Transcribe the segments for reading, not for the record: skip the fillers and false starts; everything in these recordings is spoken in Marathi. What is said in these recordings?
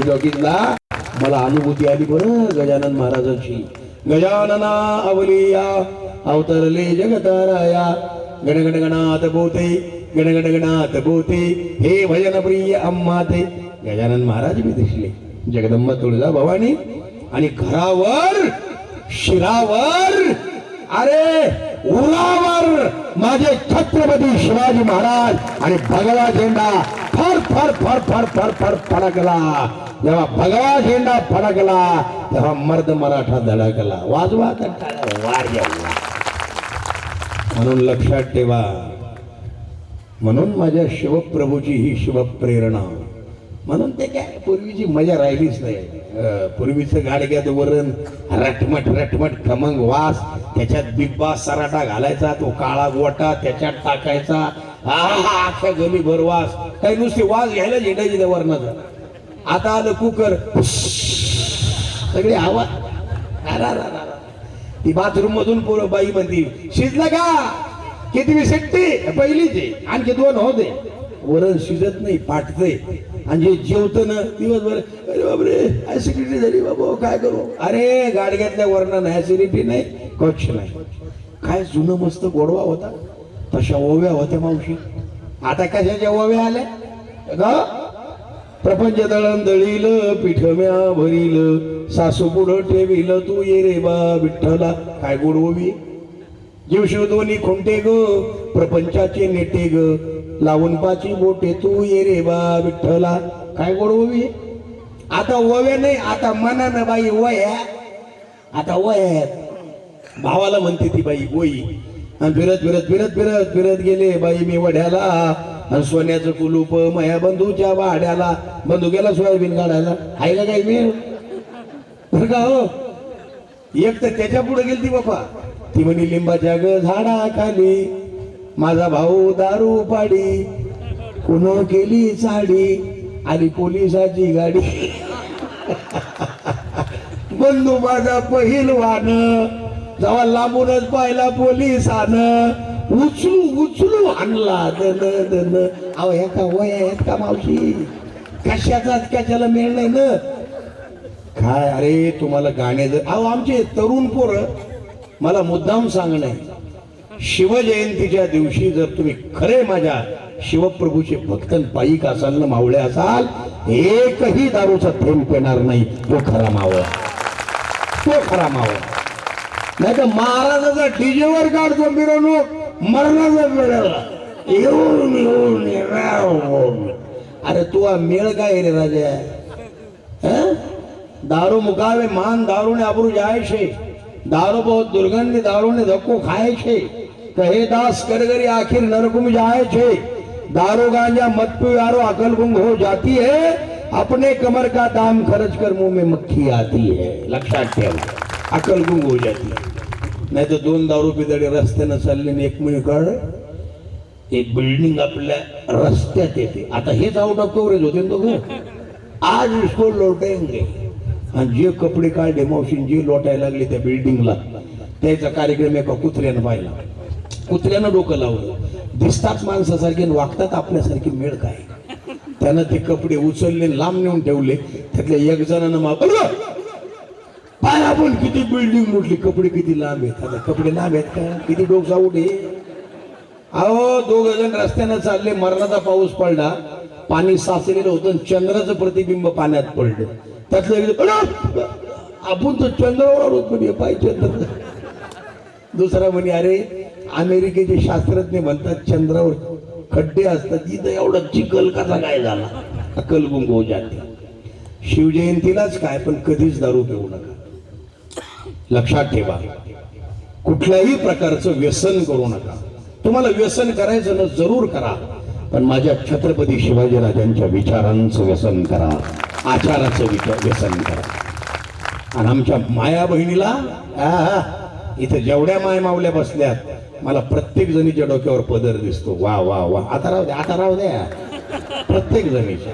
जोगीला मला अनुभूती आली बरं गजानन महाराजांची. गजानना अवलिया अवतरले जगताराया गणगणगणात बोते गणगणगणात बोते हे भजन प्रिय अम्मा ते. गजानन महाराज बी दिसले, जगदंबा तुळजा भवानी आणि घरावर शिरावर अरे उरावर माझे छत्रपती शिवाजी महाराज आणि भगवा झेंडा फर फर फर फर फर फर फडकला. जेव्हा भगवा झेंडा फडकला तेव्हा मर्द मराठा धडकला. वाजवा वाजवा. म्हणून लक्षात ठेवा, म्हणून माझ्या शिवप्रभूची ही शिवप्रेरणा. म्हणून ते काय पूर्वीची मजा राहिलीच नाही. पूर्वीचं गाडग्यात वरण रटमट रटमट खमंग वास, त्याच्यात बिब्बा सराटा घालायचा, तो काळा गोटा त्याच्यात टाकायचा, अख्ख्या गली भर वास. काही नुसती वास घ्यायला झेंडायची त्या वरणाचा. आता आलं कुकर, सगळे आवाज. ती बाथरूम मधून पोरं बाई म्हणती शिजला का, किती शिट्टी, पहिलीच आहे, आणखी दोन होते. वरण शिजत नाही, फाटतंय. आणि जे जेवतं ना दिवसभर, अरे बापरे ऍसिडिटी झाली बाबा, काय करू. अरे गाडग्यातल्या वर्णानं ऍसिडिटी नाही, कक्ष नाही. काय जुनं मस्त गोडवा होता, तशा ओव्या होत्या मावशी. आता कशाच्या ओव्या आल्या ग. प्रपंच दळण दळील पिठम्या भरील, सासू पुढं ठेवील तू ये रे बा विठ्ठला. काय गोड ओवी. जीवशिव दोन्ही खुंटे ग प्रपंचाचे नेटे ग, लावून पाची बोटे तू ये रे बा विठ्ठला. काय गोड ओवी. आता ओव्या नाही, आता मनानं बाई वया. आता वयात भावाला म्हणते ती बाई ओई. आणि फिरत फिरत फिरत फिरत फिरत गेले बाई मी वड्याला, आणि सोन्याचं कुलूप माया बंधूच्या वाड्याला. बंधू गेला सोयाबीन काढायला. आहे का काही मी बरं का हो. एक तर त्याच्या पुढे गेली ती बापा. ती म्हणी लिंबाच्या ग झाडाखाली माझा भाऊ दारू पाडी, कुण केली चाडी, आली पोलिसाची गाडी. बंधू माझा पहिलवान, जेव्हा लांबूनच पाहिला पोलिसानं, उचलू उचलू आणला दन दन. अहो ह्या का वया आहेत का मावशी, कशाचाच कशाला मेळ नाही ना. काय अरे तुम्हाला गाणे जर, अहो आमचे तरुण पोरं मला मुद्दाम सांगणं, शिवजयंतीच्या दिवशी जर तुम्ही खरे माझ्या शिवप्रभूचे भक्तन पायिक असाल ना, मावळे असाल, एकही दारूचा थेंब पेणार नाही. तो खरा मावळा, तो खरा मावळा. नाही तर महाराजाचा डीजेवर काढतो मिरवणूक, मरणाचा वेळेला येऊन येऊन. अरे तू मेळ काय रे राजा. दारू मुकावे मान, दारू ने आबरू जाए छे, दारू बहुत दुर्गंध, दारू ने धक्को खाए छे, कहे दास करगरी आखिर नरक में जाए छे, दारू गांजा मत पी यारो अकल गुंग हो जाती है, अपने कमर का दाम खर्च कर मुंह में मक्खी आती है. लक्षात ठेव, अकल गुंग हो जाती है. नाही तर दोन दारू पिदडे रस्त्यानं चालले, एक मिनिट एक बिल्डिंग आपल्या रस्त्यात येते. आता हेच आउट ऑफ कव्हरेज होते ना, आज इसको लौटेंगे. आणि जे कपडे काढले मावशीन, जे लोटायला लागले त्या बिल्डिंगला, त्याचा कार्यक्रम एका कुत्र्यानं पाहिला. कुत्र्यानं डोकं लावलं. दिसतात माणसासारखे, वागतात आपल्यासारखे, मेळ काय. त्यानं ते कपडे उचलले, लांब नेऊन ठेवले. त्यातल्या एक जणांना पाय आपण किती बिल्डिंग मोठली, कपडे किती लांब आहेत. आता कपडे लांब आहेत का, किती डोकसा उठे. अहो दोघ जण रस्त्यानं चालले, मरणाचा पाऊस पडला, पाणी साचलेलं होतं, चंद्राचं प्रतिबिंब पाण्यात पडलं. त्यातलं आपण तर चंद्रावर होत म्हणे, पाय चंद्र. दुसरा म्हणे अरे अमेरिकेचे शास्त्रज्ञ म्हणतात चंद्रावर खड्डे असतात, तिथं एवढा चिखल कसा काय झाला. अकल गुंग हो जाते. शिवजयंतीलाच काय, पण कधीच दारू पिऊ नका. लक्षात ठेवा, कुठल्याही प्रकारचं व्यसन करू नका. तुम्हाला व्यसन करायचं ना, जरूर करा, पण माझ्या छत्रपती शिवाजीराजांच्या विचारांचं व्यसन करा, आचाराचं व्यसन करा. आणि आमच्या माया बहिणीला इथं जेवढ्या माय मावल्या बसल्यात, मला प्रत्येक जणीच्या डोक्यावर पदर दिसतो. वा वा वा. आता राहू द्या, आता राहू द्या. प्रत्येक जणीच्या.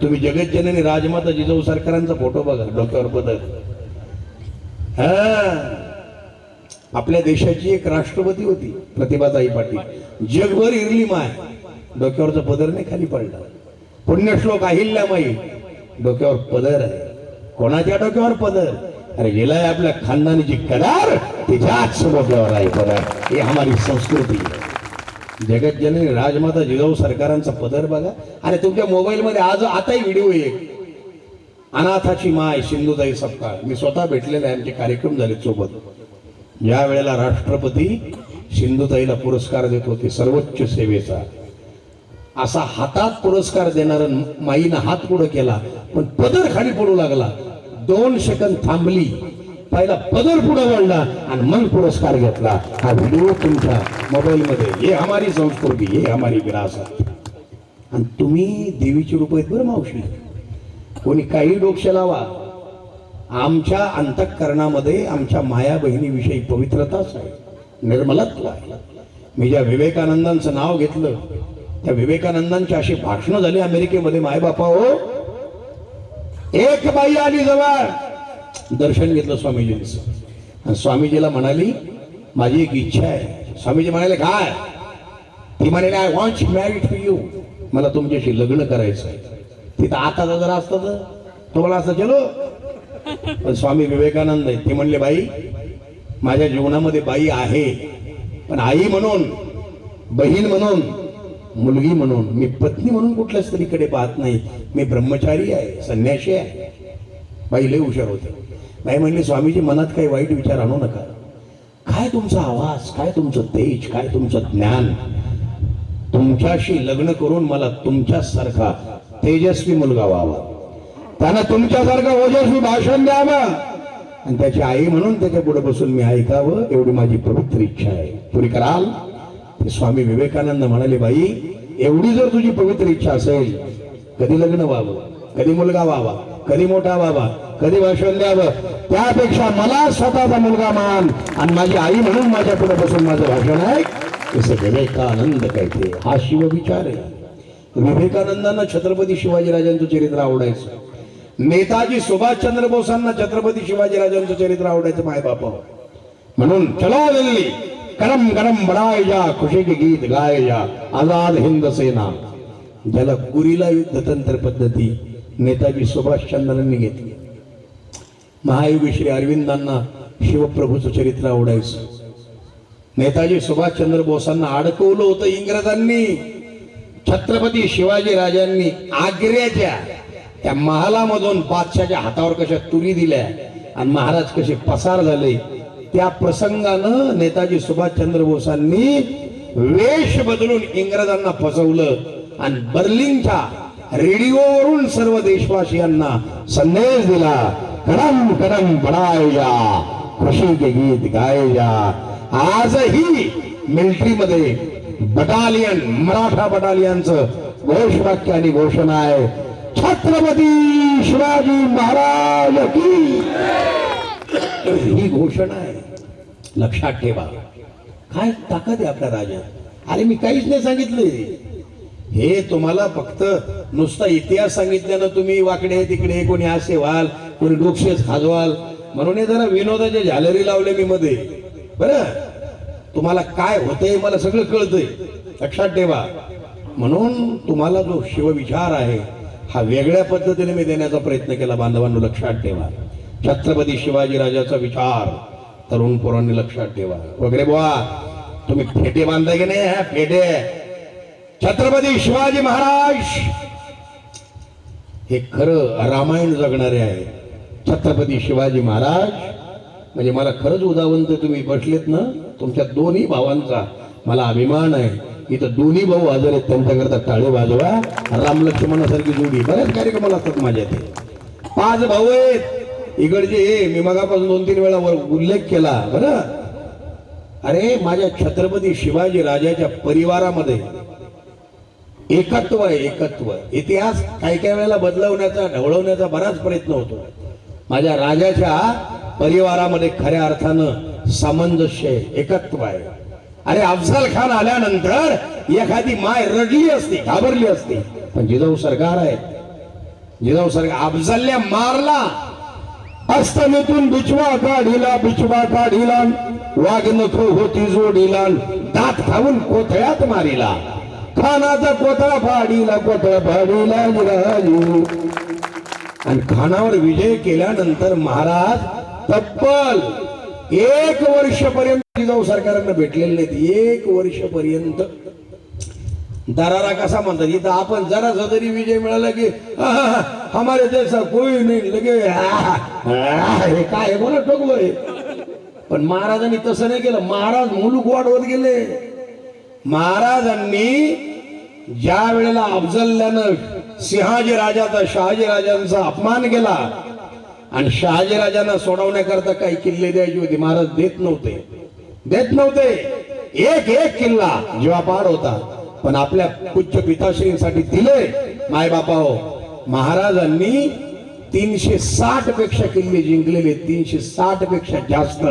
तुम्ही जगज्जननी राजमाता जिजाऊ सरकारांचा फोटो बघा, डोक्यावर पदर. आपल्या देशाची एक राष्ट्रपती होती प्रतिभाताई पाटील, जगभर इरली माय, डोक्यावरचा पदर नाही खाली पडला. पुण्यश्लोक अहिल्यामाई, डोक्यावर पदर आहे. कोणाच्या डोक्यावर पदर? अरे गेलाय आपल्या खानदानीची कदार तिच्याच डोक्यावर आहे पदर. ही हमारी संस्कृती. जगत जननी राजमाता जिजाऊ सरकारांचा पदर बघा. अरे तुमच्या मोबाईल मध्ये आज आताही व्हिडिओ आहे. अनाथाची माय सिंधुताई सपकाळ. मी स्वतः भेटलेले आहे. आमचे कार्यक्रम झाले सोबत. ज्या वेळेला राष्ट्रपती सिंधुताईला पुरस्कार देत होते सर्वोच्च सेवेचा, असा हातात पुरस्कार देणारा माईनं हात पुढे केला पण पदर खाली पडू लागला. 2 सेकंद थांबली, पहिला पदर पुढे वळला आणि मग पुरस्कार घेतला. हा व्हिडिओ तुमच्या मोबाईल मध्ये. हे हमारी संस्कृती, हे हमारी विरासत. आणि तुम्ही देवीची रूप आहेत बरं मावशी. कोणी काही डोक्ष लावा, आमच्या अंतःकरणामध्ये आमच्या माया बहिणीविषयी पवित्रताच आहे, निर्मलत्व आहे. मी ज्या विवेकानंदांचं नाव घेतलं, त्या विवेकानंदांची अशी भाषणं झाली अमेरिकेमध्ये. मायबापा हो, एक बाई आली जवळ, दर्शन घेतलं स्वामीजींचं. आणि स्वामीजीला म्हणाली माझी एक इच्छा आहे. स्वामीजी म्हणाले काय? ती म्हणाली I want to marry to you. मला तुमच्याशी लग्न करायचं आहे. तिथं आता जर असतं तर तुम्हाला असं चलो. पण स्वामी विवेकानंद आहे, ते म्हणले बाई माझ्या जीवनामध्ये बाई आहे, पण आई म्हणून, बहीण म्हणून, मुलगी म्हणून, मी पत्नी म्हणून कुठल्या स्त्रीकडे पाहत नाही. मी ब्रह्मचारी आहे, संन्यासी आहे. बाई लय हुशार होते. बाई म्हणली स्वामीजी मनात काही वाईट विचार आणू नका. काय तुमचा आवाज, काय तुमचं तेज, काय तुमचं ज्ञान. तुमच्याशी लग्न करून मला तुमच्यासारखा तेजस्वी मुलगा व्हावा, त्यानं तुमच्यासारखं ओजस्वी भाषण द्यावं आणि त्याची आई म्हणून त्याच्या पुढे बसून मी ऐकावं, एवढी माझी पवित्र इच्छा आहे. पुरी कराल? ते स्वामी विवेकानंद म्हणाले बाई एवढी जर तुझी पवित्र इच्छा असेल, कधी लग्न व्हावं, कधी मुलगा व्हावा, कधी मोठा व्हावा, कधी भाषण द्यावं, त्यापेक्षा मला स्वतःचा मुलगा मान आणि माझी आई म्हणून माझ्या पुढे बसून माझं भाषण आहे. तसं विवेकानंद कहते. हा शिवविचार आहे. विवेकानंदांना छत्रपती शिवाजीराजांचं चरित्र आवडायचं. नेताजी सुभाषचंद्र बोसांना छत्रपती शिवाजीराजांचं चरित्र आवडायचं मायबापा. म्हणून चलो दिल्ली, करम करम बढाए जा, खुशी के गीत गाए जा, आजाद हिंद सेना. ज्याला गुरिला युद्धतंत्र पद्धती नेताजी सुभाषचंद्रांनी घेतली. महायोगी श्री अरविंदांना शिवप्रभूचं चरित्र आवडायचं. नेताजी सुभाषचंद्र बोसांना अडकवलं होतं इंग्रजांनी. छत्रपती शिवाजी राजांनी आग्र्याच्या त्या महालामधून बादशाच्या हातावर कशा तुरी दिल्या आणि महाराज कसे पसार झाले, त्या प्रसंगानं नेताजी सुभाषचंद्र बोसांनी वेश बदलून इंग्रजांना फसवलं आणि बर्लिनच्या रेडिओवरून सर्व देशवासियांना संदेश दिला, कदम कदम बढ़ाए जा, खुशी के गीत गाए जा. आजही मिलिटरीमध्ये बटालियन, मराठा बटालियनचं घोषवाक्य आणि घोषणा आहे, छत्रपती शिवाजी महाराज की. ही घोषणा आहे. लक्षात ठेवा. काय ताकद आहे आपल्या राजात. अरे मी काहीच नाही सांगितले. हे तुम्हाला फक्त नुसता इतिहास सांगितल्यानं तुम्ही वाकडे तिकडे कोणी असे व्हाल, कोणी डोक्षेच खाजवाल म्हणून हे जरा विनोदाच्या झालरी लावले मी मध्ये. बरं तुम्हाला काय होतंय मला सगळं कळतंय. लक्षात ठेवा. म्हणून तुम्हाला जो शिवविचार आहे हा वेगळ्या पद्धतीने मी देण्याचा प्रयत्न केला. बांधवांनो लक्षात ठेवा. छत्रपती शिवाजी राजाचा विचार तरुण पोरांनी लक्षात ठेवा. वगैरे बुवा तुम्ही फेटे बांधताय की नाही? फेटे. छत्रपती शिवाजी महाराज हे खरं रामायण जगणारे आहे. छत्रपती शिवाजी महाराज म्हणजे मला खरंच उदावंत तुम्ही बसलेत ना, तुमच्या दोन्ही भावांचा मला अभिमान आहे. इथं दोन्ही भाऊ हजर आहेत, त्यांच्याकरता टाळे वाजवा. रामलक्ष्मणासारखी जोडी बऱ्याच कार्यक्रमाला असतात माझ्या. ते 5 भाऊ आहेत इकडचे. मी मगापासून 2-3 वेळा उल्लेख केला. बरं अरे माझ्या छत्रपती शिवाजी राजाच्या परिवारामध्ये एकत्व आहे. एकत्व. इतिहास काही काही वेळेला बदलवण्याचा, ढवळवण्याचा बराच प्रयत्न होतो. माझ्या राजाच्या परिवारामध्ये खऱ्या अर्थानं सामंजस्य आहे, एकत्व आहे. अरे अफजल खान आल्यानंतर एखादी माय रडली असती, घाबरली असती, पण जिजाऊ सरकार आहे. जिजाऊ सरकार अफजलला मारला, अस्तनेतून बिछवा काढिला, बिछवा काढिला, वाघ नको होती जोडीला, दात खाऊन कोथळ्यात मारिला, खानाचा कोथळा फाडीला, कोथळा फाडीला राजू. आणि खानावर विजय केल्यानंतर महाराज तब्बल 1 वर्षपर्यंत जिजाऊ सरकारांना भेटलेले नाहीत. 1 वर्षपर्यंत. दरारा कसा म्हणतात इथं आपण जरा जरी विजय मिळाला की हमारे जैसा कोई नाही लगे हे काय बोला टोकलोय. पण महाराजांनी तसं नाही केलं. महाराज मुलूक वाढवत गेले. महाराजांनी ज्या वेळेला अफजल्यानं सिंहाजी राजाचा शहाजी राजांचा अपमान केला आणि शहाजी राजांना सोडवण्याकरता काही किल्ले द्यायचे होते, महाराज देत नव्हते. एक किल्ला जीवापाड होता पण आपल्या पूज्य पिताश्रींसाठी दिले. मायबापा हो, महाराजांनी 360 पेक्षा किल्ले जिंकलेले, 360 पेक्षा जास्त.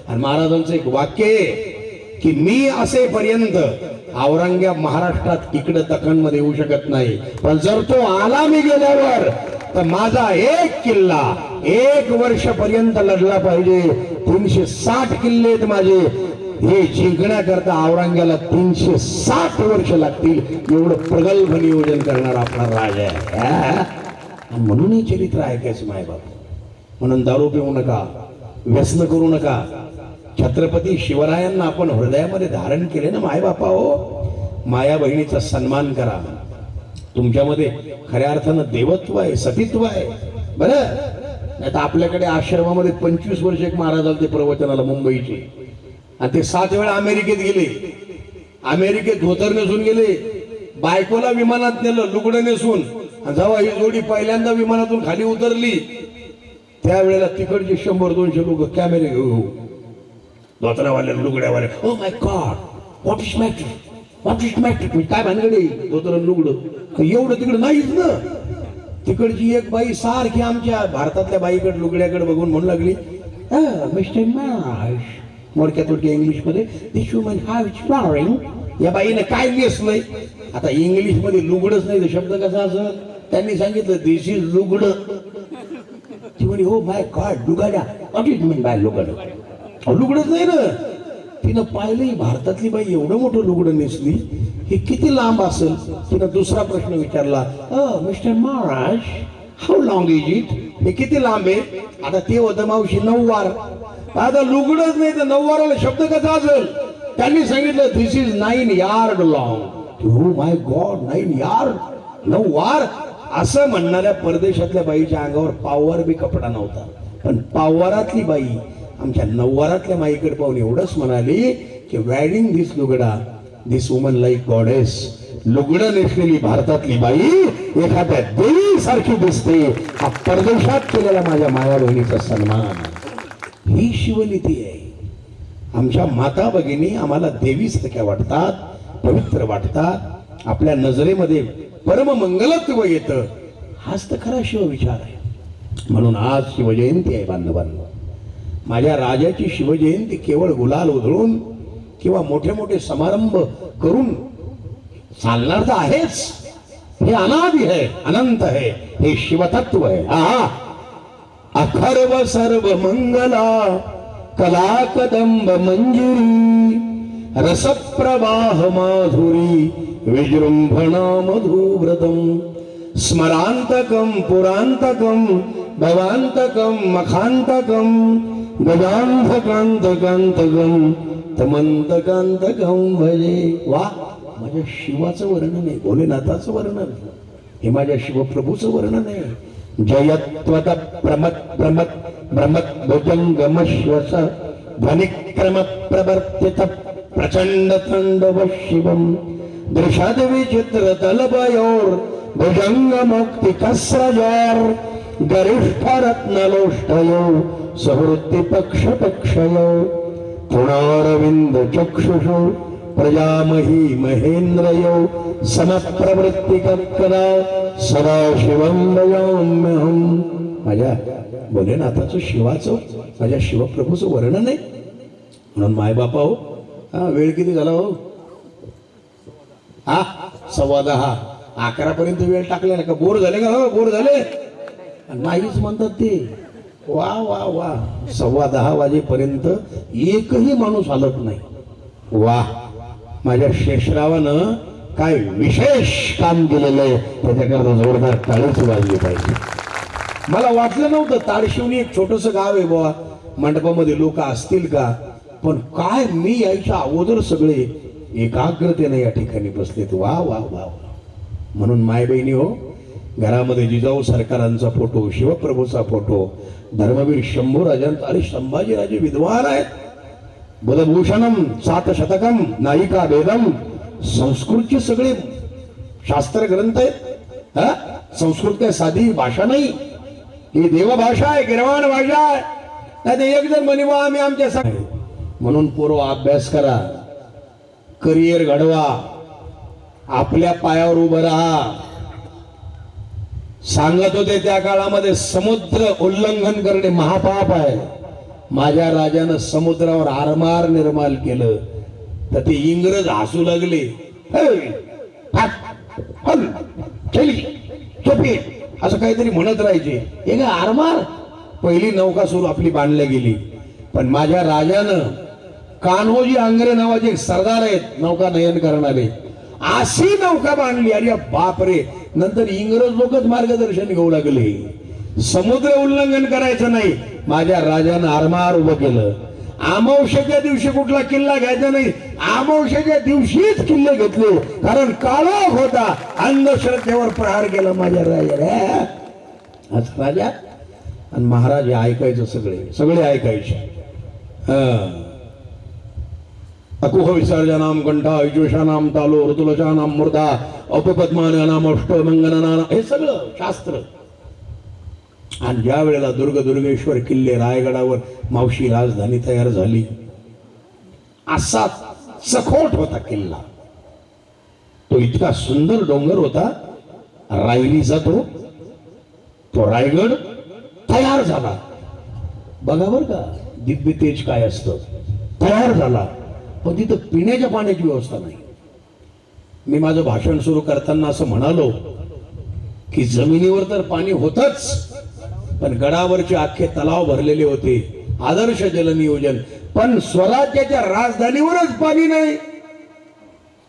आणि महाराजांचं एक वाक्य आहे की मी असेपर्यंत औरंगजेब महाराष्ट्रात इकडे दख्खनमध्ये येऊ शकत नाही, पण जर तो आला मी गेल्यावर तर माझा एक किल्ला 1 वर्षपर्यंत लढला पाहिजे. 360 किल्ले आहेत माझे. हे जिंकण्याकरता औरंगजेबाला 360 वर्ष लागतील. एवढं प्रगल्भ नियोजन करणार आपला राजा आहे. म्हणून हे चरित्र ऐकायचं मायबाप. म्हणून दारू पिऊ नका, व्यसन करू नका. छत्रपती शिवरायांना आपण हृदयामध्ये धारण केले ना मायबापा हो. माया बहिणीचा सन्मान करा. तुमच्यामध्ये खऱ्या अर्थानं देवत्व आहे, सतीत्व आहे. बरं नाही तर आपल्याकडे आश्रमामध्ये 25 वर्ष एक महाराज आले ते प्रवचनाला मुंबईचे, आणि ते 7 वेळा अमेरिकेत गेले. अमेरिकेत धोतर नेसून गेले. बायकोला विमानात नेलं लुगडं नेसून. जेव्हा ही जोडी पहिल्यांदा विमानातून खाली उतरली त्यावेळेला तिकडचे 100-200 लोक कॅमेरे घेऊ धोतरावाले लुगड्यावाले. Oh my God, what is matter काय भानगडे धोतर लुगडं एवढं तिकडं नाहीच ना. तिकडची एक बाई सारखी आमच्या भारतातल्या बाईकडे लुगड्याकडे बघून म्हणू लागली, मिस्टर मॅश, मोडक्या तोडक्या इंग्लिश मध्ये, दिस वुमन हाव इज फ्लॉवरिंग. या बाईने काय नेसलंय. आता इंग्लिश मध्ये लुगडच नाही तर शब्द कसा असेल. त्यांनी सांगितलं दिस इज लुगडं. ती म्हणे हो माय गॉड लुगाडा, व्हॉट इज मीन बाय लुगडं. लुगडच नाही ना. तिनं पाहिलं भारतातली बाई एवढं मोठं लुगडं नेसली, हे किती लांब असेल. तिनं दुसरा प्रश्न विचारला, mister Maharaj how long is it. हे किती लांब आहे. आता ते होतं मावशी 9 वार. आता लुगडच नाही तर 9 वाराला शब्द कसा असेल. त्यांनी सांगितलं दिस इज 9 यार्ड लॉंग. हो माय गॉड 9 यार्ड, 9 वार. असं म्हणणाऱ्या परदेशातल्या बाईच्या अंगावर पाववर बी कपडा नव्हता. पण पाववारातली बाई आमच्या 9 वारातल्या माईकडे पाहून एवढंच म्हणाली की वेअरिंग दिस लुगडा, दिस वुमन लाईक गॉडेस. लुगडं नेसलेली भारतातली बाई एखाद्या देवी सारखी दिसते. हा परदेशात केलेला माझ्या माया बहिणीचा सन्मान. ही शिवनीती आहे. आमच्या माता भगिनी आम्हाला देवीसारख्या वाटतात, पवित्र वाटतात. आपल्या नजरेमध्ये परम मंगलत्व येतं. हाच तर खरा शिवविचार आहे. म्हणून आज शिवजयंती आहे बांधवांनो. माझ्या राजाची शिवजयंती केवळ गुलाल उधळून किंवा मोठे मोठे समारंभ करून चालणार तर आहेच. हे अनादि है, अनंत है, हे शिवतत्व आहे. अखर्व सर्व मंगला कला कदंब मंजुरी रसप्रवाह माधुरी विजृंभणा मधुव्रतम स्मरांतकम पुरांतकम भवांतकम मखांतकम गजांधकांतकांतकम तमंतकांतकम भजे. वा, माझ्या शिवाचं वर्णन आहे, भोलेनाथाचं वर्णन. हे माझ्या शिवप्रभूचं वर्णन आहे. जयत्वत प्रमत प्रमत भ्रमत भुजंगमश्वस ध्वनिक्रम प्रवर्तित प्रचंड तांडव शिवम दृषद विचित्र तलभयोर भुजंग मुक्ति कसरजोर गरिष्ठ रत्नलोष्टयो सुहृति पक्ष पक्षयो तृणारविंद चक्षुषो प्रजामही महेंद्रयो समप्रवृत्ति कदा सदा शिवं भजाम्यहं. माझ्या भोलेनाथाचं शिवाचं माझ्या शिवप्रभूचं वर्णन आहे. म्हणून मायबापा हो, वेळ किती झाला हो. 10:15 11 पर्यंत वेळ टाकला का. बोर झाले का हो, बोर झाले नाहीच म्हणतात ते. वा वा वा, 10:15 वाजेपर्यंत एकही माणूस हलत नाही. वा, माझ्या शेषरावानं काय विशेष काम केलेलं आहे. त्याच्याकरता जोरदार टाळीच वाजली पाहिजे. मला वाटलं नव्हतं ताडशिवनी एक छोटस गाव आहे बुवा, मंडपामध्ये लोक असतील का, पण काय मी यायच्या अगोदर सगळे एकाग्रतेने या ठिकाणी बसलेत. वा वा वा वा. म्हणून माय बहिणी हो, घरामध्ये जिजाऊ सरकारांचा फोटो, शिवप्रभूचा फोटो, धर्मवीर शंभू राजांचा, अरे संभाजीराजे विद्वान आहेत. बुधभूषणम 7 शतकम नायिका वेदम, संस्कृतचे सगळे शास्त्र ग्रंथ आहेत. हा, संस्कृत काय साधी भाषा नाही, ही देवभाषा आहे, गिरवाण भाषा आहे. नाही एक जण म्हणे बा आम्ही आमच्या म्हणून पूर्व अभ्यास करा, करिअर घडवा, आपल्या पायावर उभं राहा. सांगत होते त्या काळामध्ये समुद्र उल्लंघन करणे महापाप आहे. माझ्या राजानं समुद्रावर आरमार निर्माण केलं तर ते इंग्रज हसू लागले. असं काहीतरी म्हणत राहायचे. हे काय आरमार, पहिली नौका सुरू आपली बांधल्या गेली. पण माझ्या राजानं, कान्होजी आंग्रे नावाचे एक सरदार आहेत नौका नयन करणारे, अशी नौका बांधली. अरे बापरे, नंतर इंग्रज लोकच मार्गदर्शन घेऊ लागले. समुद्र उल्लंघन करायचं नाही, माझ्या राजानं आरमार उभं केलं. अमावस्येच्या दिवशी कुठला किल्ला घ्यायचा नाही, अमावस्येच्या दिवशीच किल्ले घेतले, कारण काळोख होता. अंधश्रद्धेवर प्रहार केला माझ्या राजाने. आज राजा आणि महाराज हे ऐकायचं, सगळे ऐकायचे. अकुह विसर्जनाम कंठा इजुषानाम तालो ऋतुलशानाम मूर्धा अपपद्मानाम अष्टमंगनानाम, हे सगळं शास्त्र. आणि ज्या वेळेला दुर्गेश्वर किल्ले, रायगडावर मावशी राजधानी तयार झाली, असा सखोट होता किल्ला. तो इतका सुंदर डोंगर होता, रायरीचा तो रायगड तयार झाला. बघा बर का, दिव्य तेज काय असतं. तयार झाला, पण तिथं पिण्याच्या पाण्याची व्यवस्था नाही. मी माझं भाषण सुरू करताना असं म्हणालो की जमिनीवर तर पाणी होतच, पण गडावरचे अख्खे तलाव भरलेले होते. आदर्श जलनियोजन, पण स्वराज्याच्या राजधानीवरच पाणी नाही.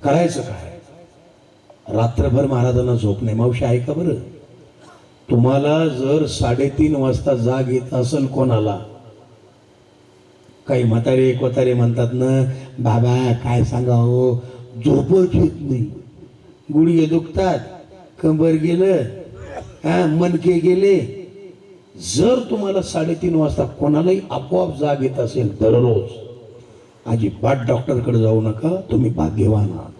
करायचं काय? रात्रभर महाराजांना झोप नाही. मावशी ऐका बरं, तुम्हाला जर 3:30 वाजता जाग येत असेल कोणाला, काही म्हातारे कोतारे म्हणतात ना, बाबा काय सांगावं, झोपच येत नाही, गुडघे दुखतात, कंबर गेलं, मनके गेले. जर तुम्हाला 3:30 वाजता कोणालाही आपोआप जाग येत असेल दररोज, अजिबात डॉक्टरकडे जाऊ नका, तुम्ही भाग्यवान आहात.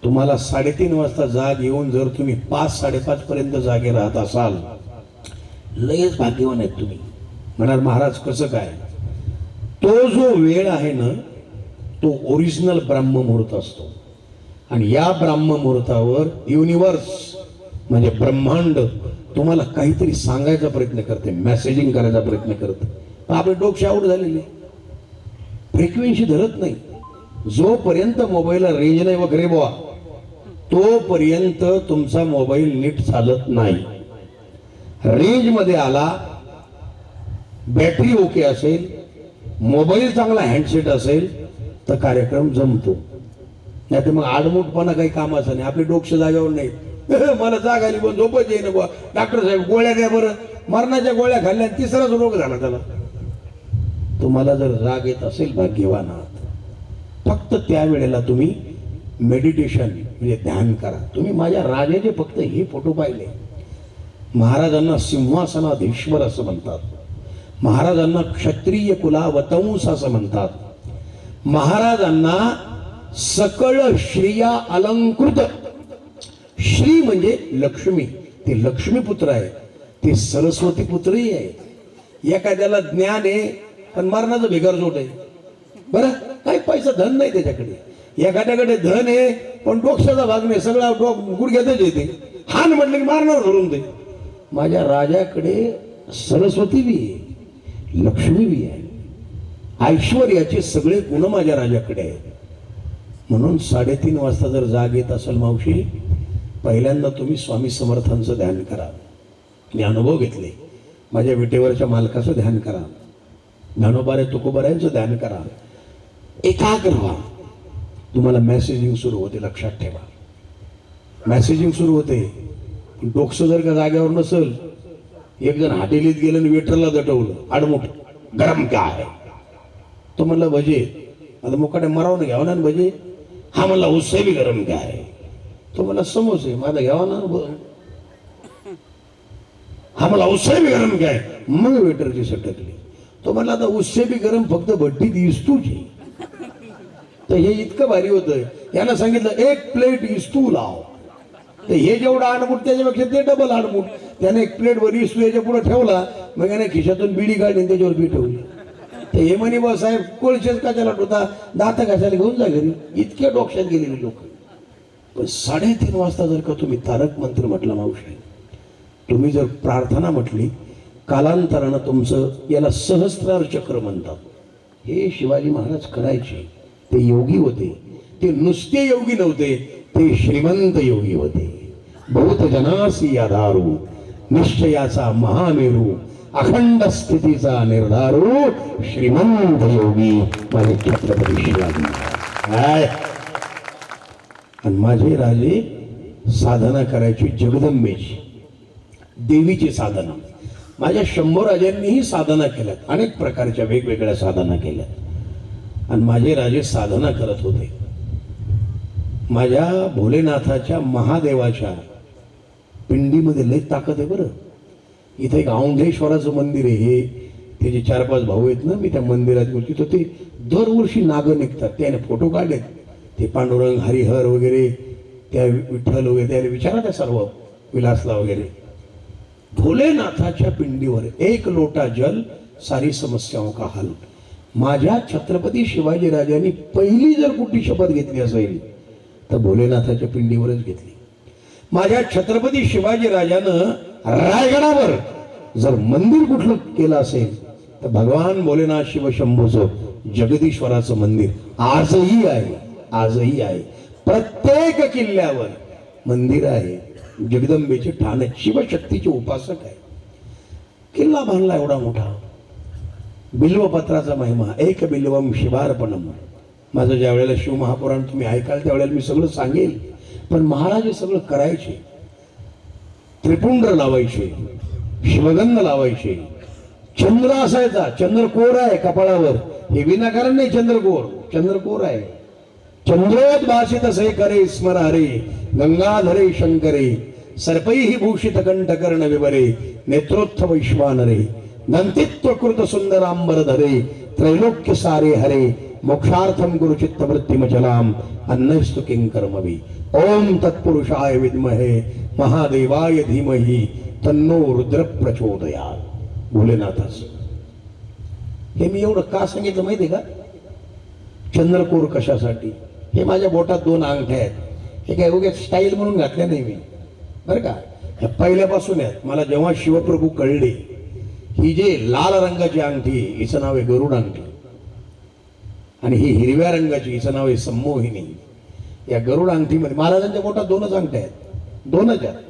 तुम्हाला 3:30 वाजता जाग येऊन जर तुम्ही 5-5:30 पर्यंत जागे राहत असाल, लयच भाग्यवान आहेत तुम्ही. म्हणाल महाराज कसं काय? तो जो वेळ आहे ना, तो ओरिजिनल ब्रह्ममुहूर्त असतो. आणि या ब्रह्ममुहूर्तावर युनिवर्स म्हणजे ब्रह्मांड तुम्हाला काहीतरी सांगायचा प्रयत्न करते, मेसेजिंग करायचा प्रयत्न करते. पण आपले डोके आउट झालेले, फ्रिक्वेन्सी धरत नाही. जोपर्यंत मोबाईलला रेंज नाही वगैरे बुवा, तोपर्यंत तुमचा मोबाईल नीट चालत नाही. रेंज मध्ये आला, बॅटरी ओके असेल, मोबाईल चांगला हँडसेट असेल तर कार्यक्रम जमतो. नाही तर मग आडमुठपणा काही कामाचा नाही. आपले डोकं जागेवर नाही. मला जाग आली पण झोपच येईन बुवा, डॉक्टर साहेब गोळ्या द्या बरं. मरणाच्या गोळ्या खाल्ल्या, तिसराच रोग झाला त्याला. तुम्हाला जर जाग येत असेल भाग्यवान आहात. फक्त त्यावेळेला तुम्ही मेडिटेशन म्हणजे ध्यान करा. तुम्ही माझ्या राजाचे फक्त हे फोटो पाहिले. महाराजांना सिंहासनाधीश्वर असं म्हणतात, महाराजांना क्षत्रिय कुलावतंस असं म्हणतात, महाराजांना सकळ श्रिया अलंकृत. श्री म्हणजे लक्ष्मी, ते लक्ष्मी पुत्र आहे, ते सरस्वती पुत्रही आहे. एखाद्याला ज्ञान आहे पण मरणाचं भिकार जोट आहे. बरं, काही पैसा धन नाही त्याच्याकडे. एखाद्याकडे धन आहे पण डोक्याचा भाग नाही, सगळा गुडघ्यातच येते. हान म्हटलं की मारणार धरून दे. माझ्या राजाकडे सरस्वती बी आहे, लक्ष्मी बी आहे, ऐश्वर्याचे सगळे गुण माझ्या राजाकडे आहेत. म्हणून 3:30 वाजता जर जाग येत असेल मावशी, पहिल्यांदा तुम्ही स्वामी समर्थांचं ध्यान करा. मी अनुभव घेतले. माझ्या विटेवरच्या मालकाचं ध्यान करा, ज्ञानोबारे तुकोबाऱ्यांचं ध्यान करा. एकाग्र व्हा. तुम्हाला मेसेजिंग सुरू होते. लक्षात ठेवा, मेसेजिंग सुरू होते. डोकं जर का जागेवर नसेल एक जण हॉटेलीत गेलं आणि वेटरला दटवलं आडमुठ, गरम काय? तो म्हणला भजे. आता मुकाट्या मरावं घ्यावं ना भजे. हा म्हणला उससे बी गरम काय? तो म्हणला समोसे. माझा घ्यावा ना. हा मला उससे बी गरम काय? मग वेटरची सटकली. तो म्हणला आता उससे बी गरम फक्त भट्टीत इस्तूची. तर हे इतकं भारी होतं. यानं सांगितलं एक प्लेट इस्तू लाव. तर हे जेवढं आडमुठ त्याच्यापेक्षा ते डबल आडमुठ. त्याने एक प्लेट वर इस्तू याच्या पुढे ठेवला. मग याने खिशातून बिडी काढली त्याच्यावर बी ठेवली. तर हे म्हणे बा साहेब कोळशेच कशाला होता, दात कशाला घेऊन जा घरी. इतक्या डोक्यात गेलेली लोक. पण 3:30 वाजता जर का तुम्ही तारक मंत्र म्हटलं मावशी, तुम्ही जर प्रार्थना म्हटली, कालांतरानं तुमचं, याला सहस्त्रार चक्र म्हणतात. हे शिवाजी महाराज करायचे. ते योगी होते. ते नुसते योगी नव्हते, ते श्रीमंत योगी होते. बहुत जनासी आधारू, निश्चयाचा महामेरू, अखंड स्थितीचा निर्धारू, श्रीमंत योगी माझे छत्रपती शिवाजी महाराज. आणि माझे राजे साधना करायची जगदंबेची, देवीची साधना. माझ्या 100 राजांनीही साधना केल्यात, अनेक प्रकारच्या वेगवेगळ्या साधना केल्यात. आणि माझे राजे साधना करत होते. माझ्या भोलेनाथाच्या महादेवाच्या पिंडीमध्ये लय ताकद आहे बरं. इथे एक औंधेश्वराचं मंदिर आहे. हे त्याचे 4-5 भाऊ आहेत ना, मी त्या मंदिरात गेलो. तिथं ते दरवर्षी नागं निघतात. त्याने फोटो काढलेत. ते पांडुरंग, हरिहर वगैरे, त्या विठ्ठल वगैरे, त्याला विचारा त्या सर्व विलासला वगैरे. भोलेनाथाच्या पिंडीवर 1 लोटा जल, सारी समस्याओं का हल. माझ्या छत्रपती शिवाजी राजांनी पहिली जर कुठली शपथ घेतली असेल तर भोलेनाथाच्या पिंडीवरच घेतली. माझ्या छत्रपती शिवाजी राजानं रायगडावर जर मंदिर कुठलं केलं असेल तर भगवान भोलेनाथ शिवशंभूचं जगदीश्वराचं मंदिर आजही आहे. आजही आहे. प्रत्येक किल्ल्यावर मंदिर आहे. जगदंबेचे ठाणे, शिवशक्तीचे उपासक आहे. किल्ला बांधला एवढा मोठा. बिल्वपत्राचा महिमा, एक बिल्वम शिवार्पणम. माझं ज्या वेळेला शिवमहापुराण तुम्ही ऐकाल त्यावेळेला मी सगळं सांगेल. पण महाराज हे सगळं करायचे. त्रिपुंड लावायचे, शिवगंध लावायचे. चंद्र असायचा, चंद्रकोर आहे कपाळावर. हे विनाकारण नाही चंद्रकोर, चंद्रकोर आहे. चंद्रोद्भासित से करे स्मर हरे, गंगाधरे शंकरे, सर्पैहि भूषित कंठकर्ण विवरे, नेत्रोत्थ वैश्वानरे, दंतित्व कृत सुंदरांबर धरे, त्रैलोक्य सारे हरे, मोक्षार्थम गुरु चित्त वृत्तिमचलाम, अन्नस्तु किंकर्मवि. ओम तत्पुरुषाय विद्महे महादेवाय धीमहि तन्नो रुद्र प्रचोदयात्. भोलेनाथास हे मी एवढं का सांगितलं माहिती आहे का? चंद्रकोर कशासाठी? हे माझ्या बोटात 2 अंगठ्या आहेत. हे काय उगाच स्टाईल म्हणून घातल्या नाही मी बरं का. ह्या पहिल्यापासून आहेत. मला जेव्हा शिवप्रभू कळले, ही जे लाल रंगाची अंगठी हिचं नाव आहे गरुड अंगठी, आणि ही हिरव्या रंगाची हिचं नाव आहे संमोहिनी. या गरुड अंगठीमध्ये महाराजांच्या बोटात 2च अंगठ्या आहेत. 2च आहेत.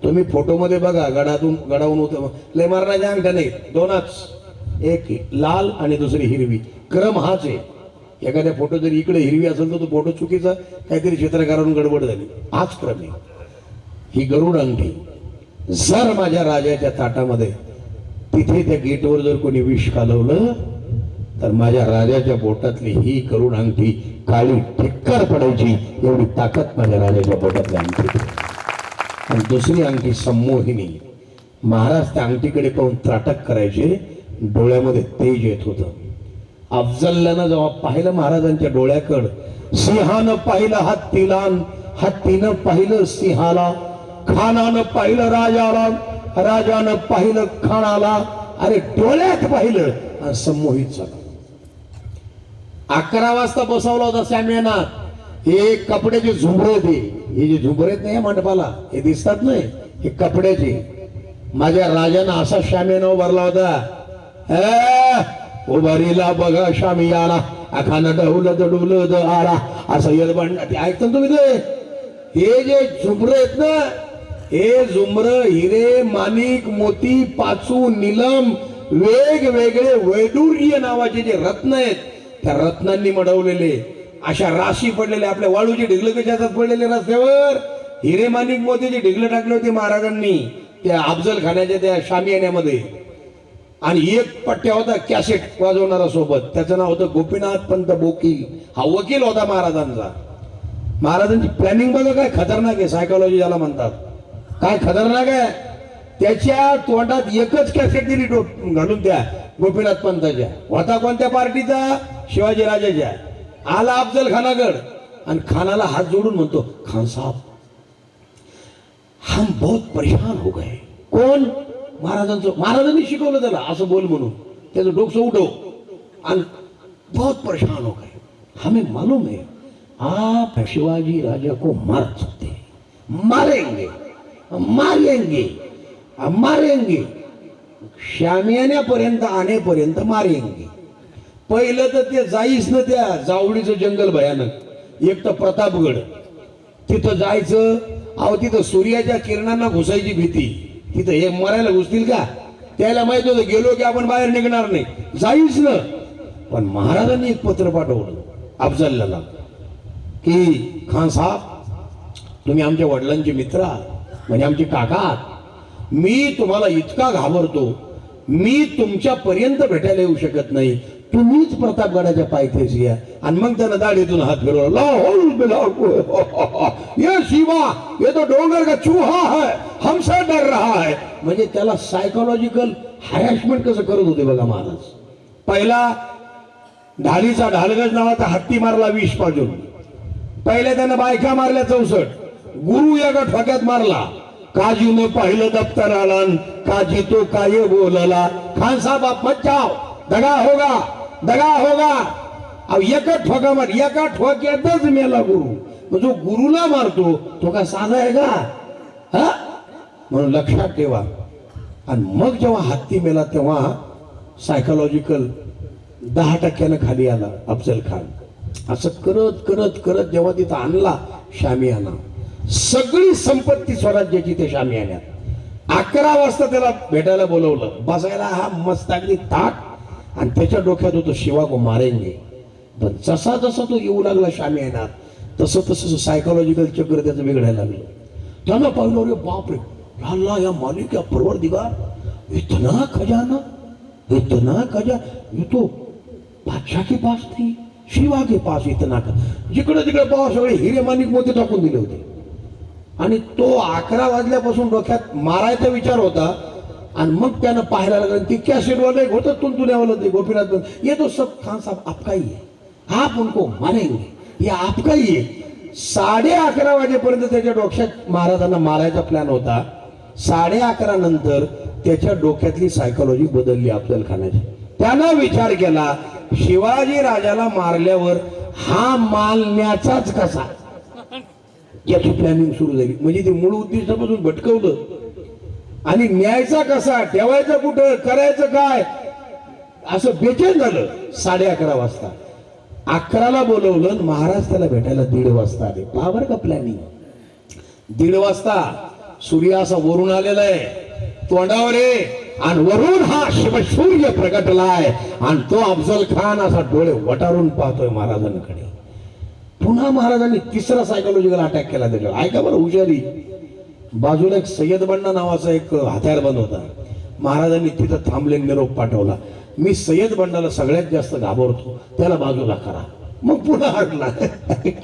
तुम्ही फोटोमध्ये बघा, गडावून होतं लय मारण्याच्या अंगठ्या नाही, 2च. एक लाल आणि दुसरी हिरवी. क्रम हाच आहे. एखाद्या फोटो जर इकडे हिरवी असेल तर तो फोटो चुकीचा, काहीतरी चित्रकारांनी गडबड झाली. हाच क्रम आहे. ही गरुड अंगठी जर माझ्या राजाच्या ताटामध्ये तिथे त्या गेटवर जर कोणी विष कालवलं तर माझ्या राजाच्या बोटातली ही गरुड अंगठी काळी ठिक्कर पडायची, एवढी ताकद माझ्या राजाच्या बोटातली अंगठी. आणि दुसरी अंगठी संमोहिनी. महाराज त्या अंगठीकडे पाहून त्राटक करायचे. डोळ्यामध्ये तेज येत होतं. अफजलनं जेव्हा पाहिलं महाराजांच्या डोळ्याकडं, सिंहानं पाहिलं हत्तीला, हत्तीनं पाहिलं सिंहाला, खानानं पाहिलं राजाला, राजानं पाहिलं खानाला. अरे डोळ्यात पाहिलं आणि संमोहित झालं. 11 वाजता बसवला होता सॅम्याना. हे कपड्याचे झुंबर होते. हे जे झुंबर आहेत नाही मंडपाला, हे दिसतात नाही, हे कपड्याचे. माझ्या राजानं असा शामियाना उभारला होता. उभारीला बघा शामियाना, अखाना डहुल डुल द आला असं येलबंड. ते ऐकता तुम्ही ते? हे जे झुंबर आहेत ना, हे झुंबर हिरे, माणिक, मोती, पाचू, नीलम, वेगवेगळे वैडूर्य नावाचे जे रत्न आहेत, त्या रत्नांनी मडवलेले अशा राशी पडलेले. आपल्या वाळूचे ढिगलं कशा पडलेले रस्त्यावर, हिरे, माणिक, मोतीचे ढिगलं टाकले होते महाराजांनी. त्या अफजल खानाच्या त्या शामियान्यामध्ये, आणि एक पट्ट्या होता कॅसेट वाजवणारा सोबत, त्याचं नाव होतं गोपीनाथ पंत बोकील. हा वकील होता महाराजांचा. महाराजांची प्लॅनिंग बघा काय खतरनाक आहे, सायकोलॉजी ज्याला म्हणतात, काय खतरनाक आहे. त्याच्या तोंडात एकच कॅसेट दिली घालून त्या गोपीनाथ पंताच्या. होता कोणत्या पार्टीचा? शिवाजी राजाच्या. आला अफजल खानागड आणि खानाला हात जोडून म्हणतो, खान साहब हम बहुत परेशान हो गए. कोण? महाराजांनी शिकवलं त्याला असं बोल म्हणून, त्याचं डोकं उठव, आणि बहुत परेशान हो गए, हमें मालूम है आप शिवाजी राजा को मार सकते हैं, मारेंगे मारेंगे मारेंगे, शामियान्यापर्यंत आणेपर्यंत मारेंगे. पहिलं तर ते जाईच ना त्या जावडीचं जंगल भयानक. एक तर प्रतापगड, तिथं जायचं, अहो तिथं सूर्याच्या किरणांना घुसायची भीती. तिथं हे मरायला घुसतील का? त्याला माहित होतं गेलो की आपण बाहेर निघणार नाही, जाईच ना. पण महाराजांनी एक पत्र पाठवलं अफजलला की खान साहेब तुम्ही आमच्या वडिलांचे मित्र आहात, म्हणजे आमचे काका आहात. मी तुम्हाला इतका घाबरतो, मी तुमच्या पर्यंत भेटायला येऊ शकत नाही, तुम्हीच प्रतापगडाच्या पायथ्याशी या. आणि मग त्यानं दाढीतून हात फिरवला, ये शिवा ये तो डोंगर का चूहा है, हमसे डर रहा है. म्हणजे त्याला सायकोलॉजिकल हॅरॅसमेंट कसं करत होते बघा महाराज. पहिला ढालीचा ढालगज नावाचा हत्ती मारला 20 पाजून. पहिल्या त्यानं बायका मारल्या 64. गुरु एका ठोक्यात मारला. काजीने पाहिलं दप्तराला, काजी तो काय बोलला, खान साहब आप मत जाओ, दगा होगा दगा होगा. अब एका ठोका मार, एका ठोक्यातच मेला गुरु. जो गुरुला मारतो तो काय साधा आहे का? हा, म्हणून लक्षात ठेवा. आणि मग जेव्हा हत्ती मेला तेव्हा सायकोलॉजिकल 10% खाली आला अफजल खान. असं करत करत करत जेव्हा तिथं आणला शामियाना, सगळी संपत्ती स्वराज्याची ते शामियान्यात. 11 वाजता त्याला भेटायला बोलवलं. बसायला हा मस्त अगदी ताट, आणि त्याच्या डोक्यात होतं शिवा को मारेंगे. पण जसा जसा तो येऊ लागला शामियानात, तसं तसं सायकोलॉजिकल चक्र त्याचं बिघडायला लागलं. त्यानं पाहिलं, अरे बापरे, अल्लाह या मालिक या परवरदिगार, इतना खजाना, इतना खजाना, ये तो बादशाह के पास थी, शिवा के पास इतना. जिकडे तिकडे पाव सगळे हिरे माणिक मोती टाकून दिले होते. आणि तो 11 वाजल्यापासून डोक्यात मारायचा विचार होता. आणि मग त्यानं पाहायला लागलं, ती कॅसेट वाला एक होतं तुंतुण्यावालं ते गोपीनाथ, ये तो सब खान साहब आपका ही है, आप उनको मारेंगे, ये आपका ही है. 11:30 वाजेपर्यंत त्याच्या डोक्यात महाराजांना मारायचा प्लॅन होता. 11:30 नंतर त्याच्या डोक्यातली सायकोलॉजी बदलली अफजल खानाची. त्यानं विचार केला, शिवाजी राजाला मारल्यावर हा माल न्याचाच कसा, याची प्लॅनिंग सुरू झाली. म्हणजे ते मूळ उद्दिष्टापासून भटकवलं. आणि न्यायचा कसा, ठेवायचा कुठं, करायचं काय, असं बेचैन झालं. 11:30 वाजता 11ला बोलवलं. महाराज त्याला भेटायला 1:30 वाजता आले. पहा बरं का प्लॅनिंग. 1:30 वाजता सूर्य असा वरून आलेला आहे तोंडावर आहे, आणि वरून हा शिवसूर्य प्रगटलाय, आणि तो अफजल खान असा डोळे वटारून पाहतोय महाराजांकडे. पुन्हा महाराजांनी 3रा सायकोलॉजिकल अटॅक केला त्याच्यावर. ऐका बरं हुशारी. बाजूला एक सय्यद बंडा नावाचा एक हत्यारबंद होता. महाराजांनी तिथं थांबले, निरोप पाठवला, मी सय्यद बंडाला सगळ्यात जास्त घाबरतो, त्याला बाजूला करा. मग पुन्हा हटला,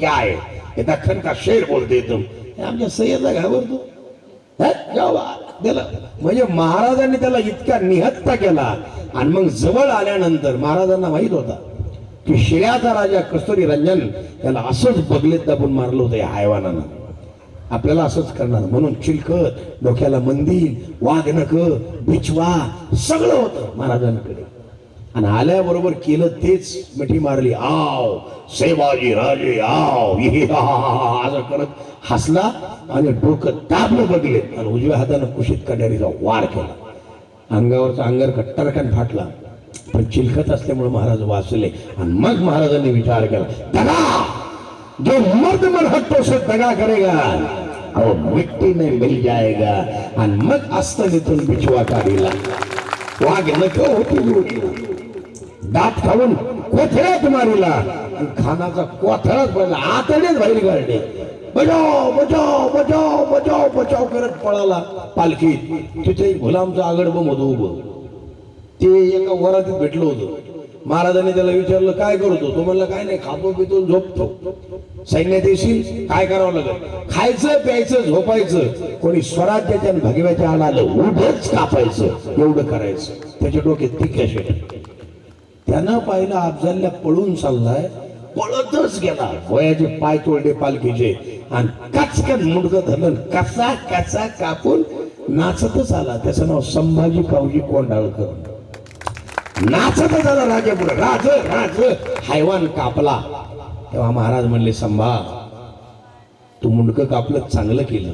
काय हे दख्खन का शेर बोलते तुम, आमच्या सय्यदला घाबरतो. म्हणजे महाराजांनी त्याला इतका निहत्ता केला. आणि मग जवळ आल्यानंतर महाराजांना माहित होता की शिळ्याचा राजा कस्तुरी रंजन याला असंच बगलेत दाबून मारलं होतं या हैवानानं, आपल्याला असंच करणार. म्हणून चिलखत, डोक्याला मंदिर, वाघनख, बिछवा सगळं होतं महाराजांकडे. आणि आल्याबरोबर केलं तेच, मिठी मारली, आव शिवाजी राजे आव, असं करत हसला आणि डोकं दाबलं बघले, आणि उजव्या हातानं कुशीत कट्यारीचा वार केला. अंगावरचा अंगर कट्टारकान फाटला, पण चिलखत असल्यामुळे महाराज वाचले. आणि मग महाराजांनी विचार केला, दगा जो मर्द मरहत तो से दगा करेगा और मिट्टी में मिल जाएगा. आणि मग अस्तित्वातून बिछवा काढला. वाघ नको होती, दात खाऊन कोथळ्यात मारिला, खानाचा कोथळाच पडला, आतडेच बाहेर काढले. बजाव बजाव बजाव बजाव बचाव करत पळाला पालखीत. तिथे गुलामचं आगडबम होतं उभं. ते एका वरातीत भेटलं होतं. महाराजांनी त्याला विचारलं काय करतो? तो म्हणला काय नाही, खातो पितो झोपतो. सैन्यात येशील काय करावं लागेल? खायचं प्यायचं झोपायचं. कोणी स्वराज्याच्या आणि भगव्याच्या आणालं उभेच कापायचं, एवढं करायचं. त्याच्या डोक्यात ती कॅशेट. त्यानं पाहिलं अफजलला पळून चाललाय, पळतच गेला. वयाचे पाय तोडले पालखीचे आणि कचकन मुंडकं धरलं, कसा कसा कापून नाचतच आला. त्याचं नाव संभाजी कावजी कोंडाळकर. नाचतच आला राजापुढे. राज राज हैवान कापला. तेव्हा महाराज म्हणले, संभा तू मुंडकं कापलं चांगलं केलं,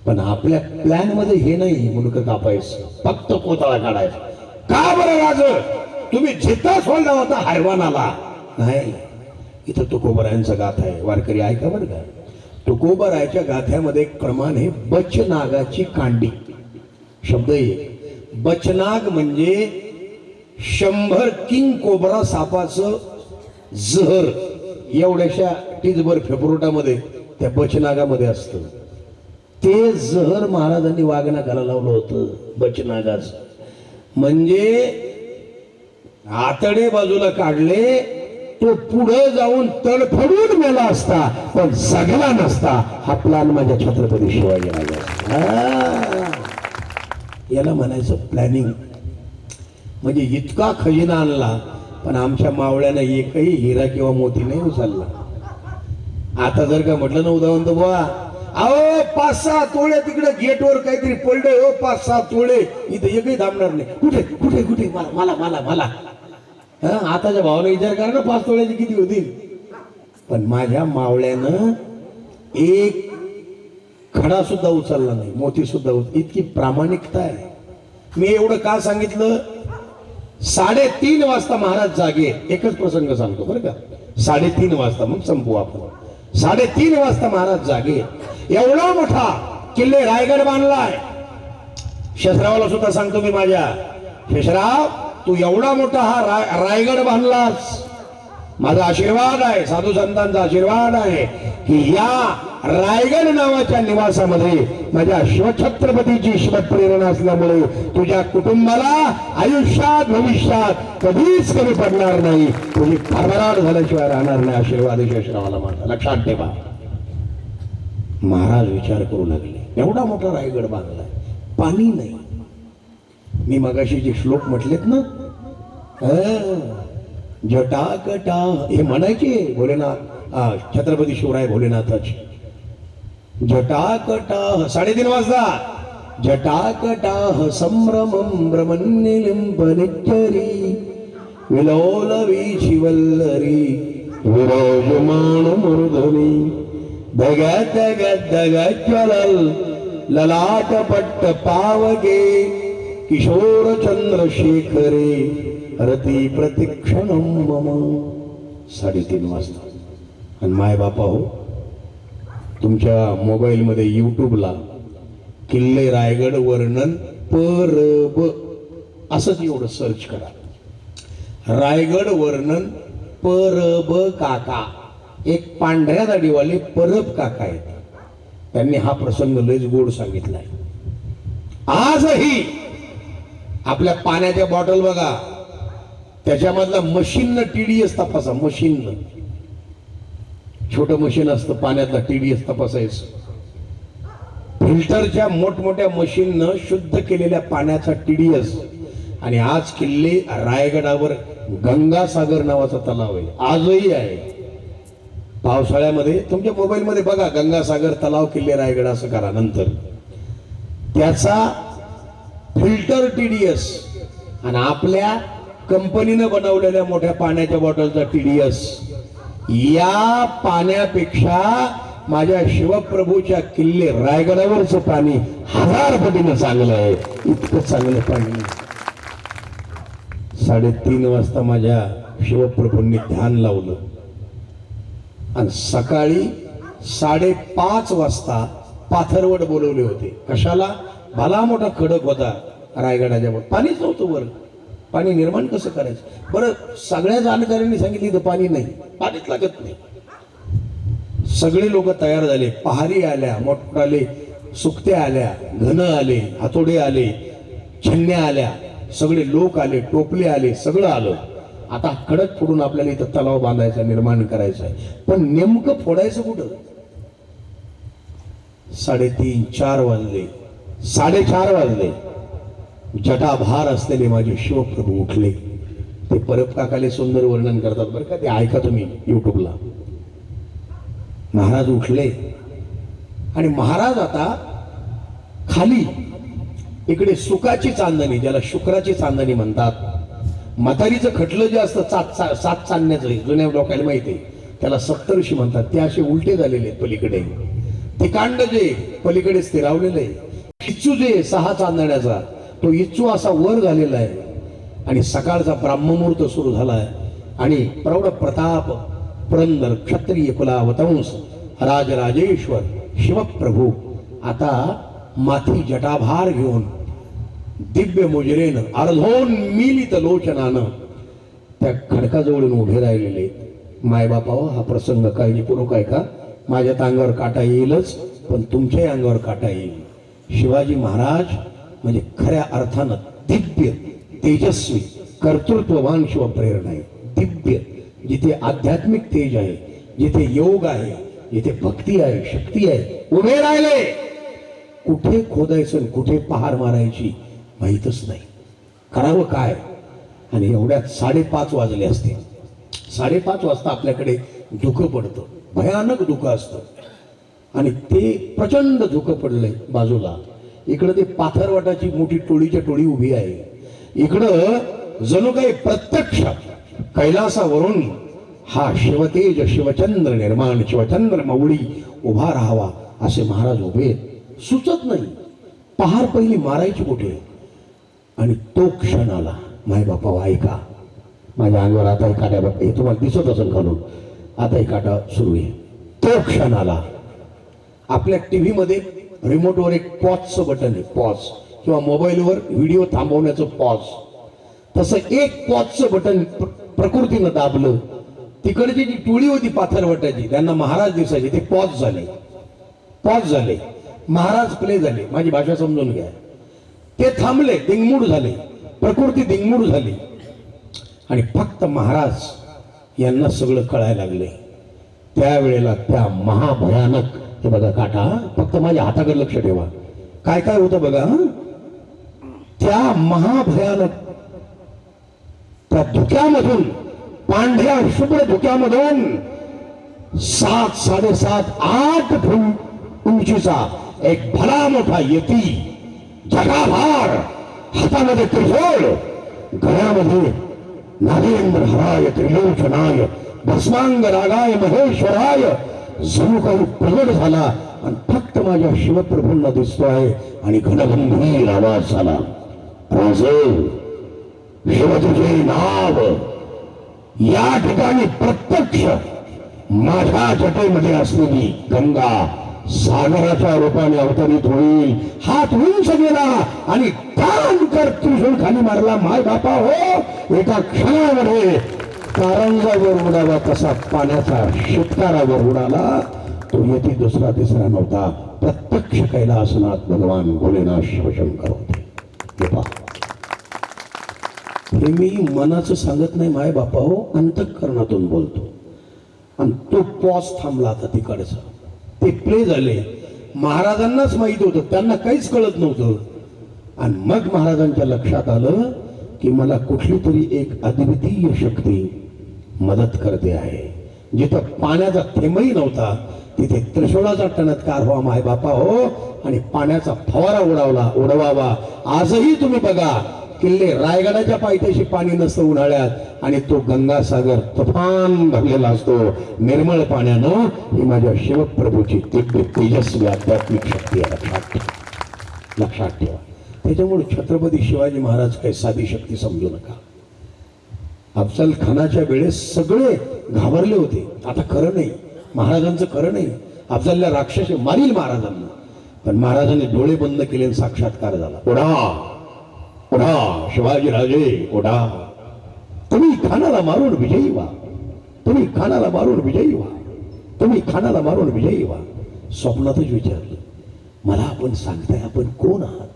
पण आपल्या प्लॅन मध्ये हे नाही मुंडकं कापायचं, फक्त कोतळा काढायचा. का बरं राज? तुम्ही जिता सोडला होता हैवानाला. नाही, इथं तुकोबरायांचा गाथा आहे, वारकरी ऐका बरं का. तुकोबरायाच्या गाथ्यामध्ये एक प्रमाण आहे, बचनागाची कांडी शब्द आहे. बचनाग म्हणजे 100 किंग कोबरा सापाचं जहर एवढ्याशा टीजभर फेफरोटामध्ये त्या बचनागामध्ये असतं. ते जहर महाराजांनी वाघनाकाला लावलं होतं. बचनागाच म्हणजे आतडे बाजूला काढले, तो पुढे जाऊन तडफडून मेला असता पण जगला नसता. हा प्लॅन माझ्या छत्रपती शिवाजी महाराज. याला म्हणायचं प्लॅनिंग. म्हणजे इतका खजिना आणला पण आमच्या मावळ्यानं एकही हिरा किंवा मोती नाही उचलला. आता जर का म्हटलं ना उदाहरण तर बुवा, अहो 5-6 तोळे तिकडे गेटवर काहीतरी पडले हो, 5-6 तोळे, इथे एकही थांबणार नाही. कुठे कुठे कुठे? मला मला मला. आताच्या भावाला विचार करा ना 5 तोळ्याची किती होतील. पण माझ्या मावळ्यानं एक खडा सुद्धा उचलला नाही, मोती सुद्धा इतकी प्रामाणिकता आहे. मी एवढं का सांगितलं? 3:30 वाजता महाराज जागे. एकच प्रसंग सांगतो बरं का. 3:30 वाजता, मग संपू आपण. 3:30 वाजता महाराज जागे. एवढा मोठा किल्ले रायगड बांधलाय. शेषरावाला सुद्धा सांगतो मी माझ्या, शेषराव तू एवढा मोठा हा रायगड बांधलास, माझा आशीर्वाद आहे, साधू संतांचा आशीर्वाद आहे की या रायगड नावाच्या निवासामध्ये माझ्या शिवछत्रपतीची शिवप्रेरणा असल्यामुळे तुझ्या कुटुंबाला आयुष्यात भविष्यात कधीच कमी पडणार नाही, तुझी भरभराट झाल्याशिवाय राहणार नाही. आशीर्वाद शेषरावाला माझा, लक्षात ठेवा. महाराज विचार करू लागले, एवढा मोठा रायगड बांधलाय, पाणी नाही. मी मगाशी जे श्लोक म्हटलेत ना, जटाकटा हे म्हणायचे भोलेनाथ, छत्रपती शिवराय भोलेनाथाचे. जटाकटा 3:30 वाजता. जटाकटा संभ्रमं ब्रह्मण्यलिंबनिच्चरी विलोलवी शिवल्लरी विराजमान मूर्धनी धगत गद्दग ज्वलल ललाट पट्ट पावगे किशोर चंद्रशेखरे रती प्रतिक्षणम मम. 3:30 वाजता. आणि माय बापा हो, तुमच्या मोबाईलमध्ये यूट्यूबला किल्ले रायगड वर्णन परब असंच एवढं सर्च करा. रायगड वर्णन परब काका. एक पांढऱ्या दाढीवाले परब काका आहेत. त्यांनी हा प्रसंग लयच गोड सांगितलाय. आजही आपल्या पाण्याच्या बॉटल बघा, त्याच्यामधला मशीननं TDS तपासा. मशीननं, छोटं मशीन असतं पाण्यातला TDS तपासायचं. फिल्टरच्या मोठमोठ्या मशीननं शुद्ध केलेल्या पाण्याचा TDS. आणि आज किल्ले रायगडावर गंगासागर नावाचा तलाव आहे, आजही आहे. पावसाळ्यामध्ये तुमच्या मोबाईल मध्ये बघा, गंगासागर तलाव किल्ले रायगड असं करा. नंतर त्याचा फिल्टर TDS आणि आपल्या कंपनीनं बनवलेल्या मोठ्या पाण्याच्या बॉटलचा TDS, या पाण्यापेक्षा माझ्या शिवप्रभूच्या किल्ले रायगडावरचं पाणी 1000 पटीनं चांगलं आहे. इतकं चांगलं पाणी. 3:30 वाजता माझ्या शिवप्रभूंनी ध्यान लावलं आणि सकाळी 5:30 वाजता पाथरवड बोलवले होते. कशाला? भला मोठा खडक होता रायगडाच्या वर, पाणीच नव्हतं वर. पाणी निर्माण कसं करायचं? बरं, सगळ्या जाणकारांनी सांगितलं इथं पाणी नाही, पाणीच लागत नाही. सगळे लोक तयार झाले. पहारी आल्या, मोठमोठाले सुकत्या आल्या, घन आले, हातोडे आले, छन्न्या आल्या, सगळे लोक आले, टोपले आले, सगळं आलं. आता कडक फोडून आपल्याला इथं तलाव बांधायचा, निर्माण करायचा आहे. पण नेमकं फोडायचं कुठं? 3:30 4 वाजले, 4:30 वाजले. जटाभार असलेले माझे शिवप्रभू उठले. ते परब काकाले सुंदर वर्णन करतात बरं का, ते ऐका तुम्ही युट्यूबला. महाराज उठले आणि महाराज आता खाली इकडे सुखाची चांदणी, ज्याला शुक्राची चांदणी म्हणतात, म्हातारीचं खटलं जे असतं 7 चांदण्याचं, जुन्या लोकांना माहिती आहे, त्याला सप्तऋषी म्हणतात. ते असे उलटे झालेले आहेत पलीकडे. ते कांड जे पलीकडे स्थिरावलेलं आहे. इच्चू जे 6 चांदण्याचा, तो इच्चू असा वर झालेला आहे. आणि सकाळचा ब्राह्ममुहूर्त सुरू झाला आहे. आणि प्रौढ प्रताप पुरंदर क्षत्रिय कुलावतंस राजराजेश्वर शिवप्रभू आता माथी जटाभार घेऊन दिव्य मुजरेनं अर्धोन मिलित लोचनानं त्या खडकाजवळून उभे राहिलेले. मायबापाव, हा प्रसंग काळजीपूर्वक आहे का? माझ्या अंगावर काटा येईलच, पण तुमच्याही अंगावर काटा येईल. शिवाजी महाराज म्हणजे खऱ्या अर्थानं दिव्य, तेजस्वी, कर्तृत्ववान शिवप्रेरणा आहे. दिव्य, जिथे आध्यात्मिक तेज आहे, जिथे योग आहे, जिथे भक्ती आहे, शक्ती आहे, उभे राहिले. कुठे खोदायचं, कुठे पहार मारायची माहीतच नाही. करावं काय? आणि एवढ्यात 5:30 वाजले असते. 5:30 वाजता आपल्याकडे धुकं पडतं, भयानक धुकं असतं. आणि ते प्रचंड धुकं पडलंय बाजूला. इकडं ते पाथरवटाची मोठी टोळीच्या टोळी उभी आहे. इकडं जणू काही प्रत्यक्ष कैलासावरून हा शिवतेज, शिवचंद्र निर्माण, शिवचंद्र मौळी उभा राहावा असे महाराज उभे. सुचत नाही पहार पहिली मारायची कुठे. आणि तो क्षण आला. माय बापा ऐका, माझ्या अंगावर आता काटा, हे तुम्हाला दिसत असेल घालून, आता काटा सुरू आहे. तो क्षण आला. आपल्या टीव्ही मध्ये रिमोटवर एक पॉजचं बटन आहे, पॉज, किंवा मोबाईलवर व्हिडिओ थांबवण्याचं पॉज. तसं एक पॉजचं बटन प्रकृतीनं दाबलं. तिकडची जी टोळी होती पाथरवटाची, त्यांना महाराज दिसायचे, ते पॉज झाले. पॉज झाले, महाराज प्ले झाले. माझी भाषा समजून घ्या. ते थांबले, दिंगमूड झाले, प्रकृती दिंगमूड झाली. आणि फक्त महाराज यांना सगळं कळायला लागले. त्यावेळेला त्या महाभयानक, हे बघा काटा, फक्त माझ्या हाताकडे लक्ष ठेवा, काय काय होतं बघा. त्या महाभयानक त्या धुक्यामधून, पांढऱ्या शुभ्र धुक्यामधून 7, 7.5, 8 फूट उंचीचा एक भला मोठा यती, जगाभार, हातामध्ये त्रिशूळ, गळ्यामध्ये नागेंद्र हराय त्रिलोचनाय भस्मांग रागाय महेश्वराय जणू काही प्रगट झाला. आणि फक्त माझ्या शिवप्रभूंना दिसतोय. आणि घनगंभीर आवाज झाला, राजे, शिव तुझे नाव या ठिकाणी प्रत्यक्ष माझ्या जटेमध्ये असलेली गंगा सागराच्या रूपाने अवतरित होईल. हात उंच गेला आणि कर त्रिशूळ खाली मारला. माय बापा हो, एका क्षणामध्ये कारंजावर उडाला तसा पाण्याचा शिटकारावर उडाला. तो येथे दुसरा तिसरा नव्हता, प्रत्यक्ष कैलासनाथ भगवान भोलेनाथ शिवशंकर होते. हे मी मनाचं सांगत नाही माय बापा हो, अंतःकरणातून बोलतो. आणि तो पॉज थांबला. आता तिकडचा ते प्ले झाले. महाराजांनाच माहित होतं, त्यांना काहीच कळत नव्हतं. आणि मग महाराजांच्या लक्षात आलं की मला कुठली तरी एक अद्वितीय शक्ती मदत करते आहे. जिथं पाण्याचा थेंबही नव्हता तिथे त्रिशूळाचा टणत्कार व्हावा माय बापा हो, आणि पाण्याचा फवारा उडवावा. आजही तुम्ही बघा, किल्ले रायगडाच्या पायथ्याशी पाणी नसतं उन्हाळ्यात, आणि तो गंगासागर तुफान भरलेला असतो निर्मळ पाण्यानं. ही माझ्या शिवप्रभूची दिव्य तेजस्वी आध्यात्मिक शक्ती आहे, लक्षात ठेवा. त्याच्यामुळे छत्रपती शिवाजी महाराज काही साधी शक्ती समजू नका. अफजल खानाच्या वेळेस सगळे घाबरले होते. आता खरं नाही, महाराजांचं खरं नाही. अफजलला राक्षस मारील महाराजांना, पण महाराजांनी डोळे बंद केले आणि साक्षात्कार झाला. ओढा ओढा शिवाजी राजे ओढा, तुम्ही खानाला मारून विजयी व्हा, तुम्ही खानाला मारून विजयी व्हा. तुम्ही खानाला मारून विजयी व्हा. स्वप्नातच विचारलं, मला आपण सांगताय आपण कोण आहात?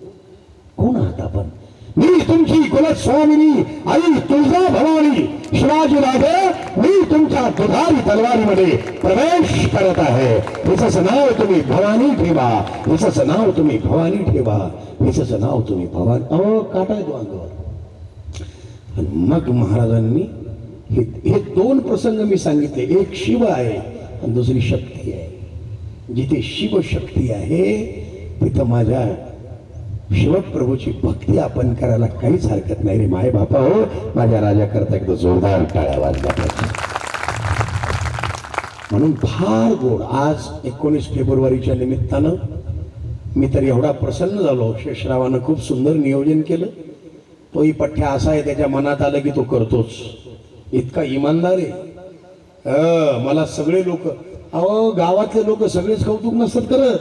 कोण आहात आपण? मी तुमची कुलस्वामिनी आई तुळजा भवानी शिवाजी राजे, मी तुमच्या दुधारी तलवारीमध्ये प्रवेश करत आहे. हिचं नाव तुम्ही भवानी ठेवा, हिचं नाव तुम्ही भवानी ठेवा, हिचं नाव तुम्ही भवानी. अहो काटा येतो अंगावर. आणि मग महाराजांनी हे दोन प्रसंग मी सांगितले. एक शिव आहे आणि दुसरी शक्ती आहे. जिथे शिवशक्ती आहे तिथं माझ्या शिवप्रभूची भक्ती आपण करायला काहीच हरकत नाही रे माय बापा. हो माझ्या राजा करता एकदा जोरदार टाळ्या वाजल्या पाहिजे. म्हणून फार गोड. आज 19 फेब्रुवारीच्या निमित्तानं मी तर एवढा प्रसन्न झालो. शेषरावानं खूप सुंदर नियोजन केलं. तोही पठ्ठ्या असा आहे त्याच्या मनात आलं की तो करतोच. इतका इमानदार आहे. मला सगळे लोक, अहो गावातले लोक सगळेच कौतुक नसतात करत,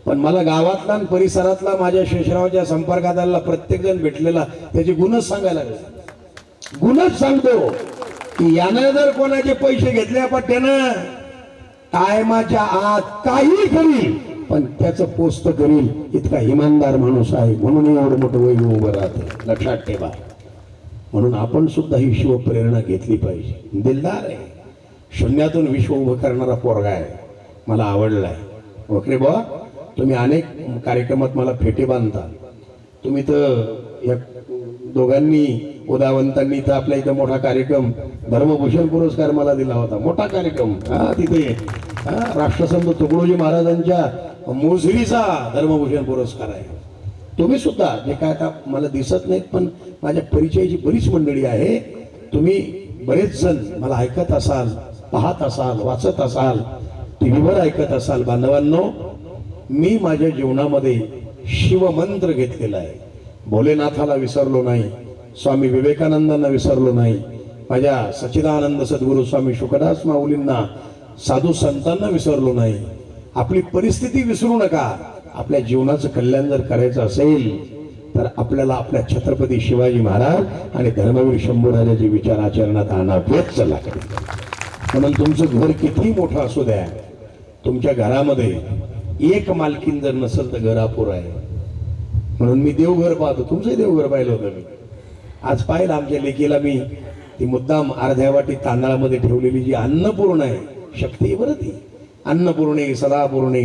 पण मला गावातला आणि परिसरातला माझ्या शेषरावाच्या संपर्कात आलेला प्रत्येक जण भेटलेला त्याचे गुणच सांगायला लागले. गुणच सांगतो की यानं जर कोणाचे पैसे घेतले पट्ट्यानं टायमाच्या आत काही करील, पण त्याचं पोस्ट करील इतका इमानदार माणूस आहे. म्हणून एवढं मोठं वय उभं राहते. लक्षात ठेवा. म्हणून आपण सुद्धा ही शिवप्रेरणा घेतली पाहिजे. दिलदार आहे. शून्यातून विश्व उभं करणारा पोरगा आहे. मला आवडलाय. ओके बा, तुम्ही अनेक कार्यक्रमात मला फेटे बांधता. तुम्ही तर या दोघांनी उदावंतांनी तर आपल्या इथं मोठा कार्यक्रम धर्मभूषण पुरस्कार मला दिला होता. मोठा कार्यक्रम तिथे राष्ट्रसंत तुकडोजी महाराजांच्या मोझरीचा धर्मभूषण पुरस्कार आहे. तुम्ही सुद्धा जे काय आता मला दिसत नाहीत पण माझ्या परिचयाची बरीच मंडळी आहे. तुम्ही बरेच जण मला ऐकत असाल, पाहत असाल, वाचत असाल, टीव्हीवर ऐकत असाल. बांधवांनो, मी माझ्या जीवनामध्ये शिवमंत्र घेतलेला आहे. भोलेनाथाला विसरलो नाही, स्वामी विवेकानंदांना विसरलो नाही, माझ्या सच्चिदानंद सद्गुरू स्वामी शुकदास माऊलींना, साधू संतांना विसरलो नाही. आपली परिस्थिती विसरू नका. आपल्या जीवनाचं कल्याण जर करायचं असेल तर आपल्याला आपल्या छत्रपती शिवाजी महाराज आणि धर्मवीर शंभूराजाचे विचार आचरणात आणावेच लागतील. म्हणून तुमचं घर किती मोठं असू द्या, तुमच्या घरामध्ये एक मालकीन जर नसेल तर घर अपुरं आहे. म्हणून मी देवघर पाहतो. तुमचंही देवघर पाहिलं होतं मी. आज पाहिलं आमच्या लेकीला मी ती मुद्दाम अर्ध्या वाटी तांदळामध्ये ठेवलेली जी अन्नपूर्ण आहे, शक्ती आहे बरं ती. अन्नपूर्णे सदापूर्णे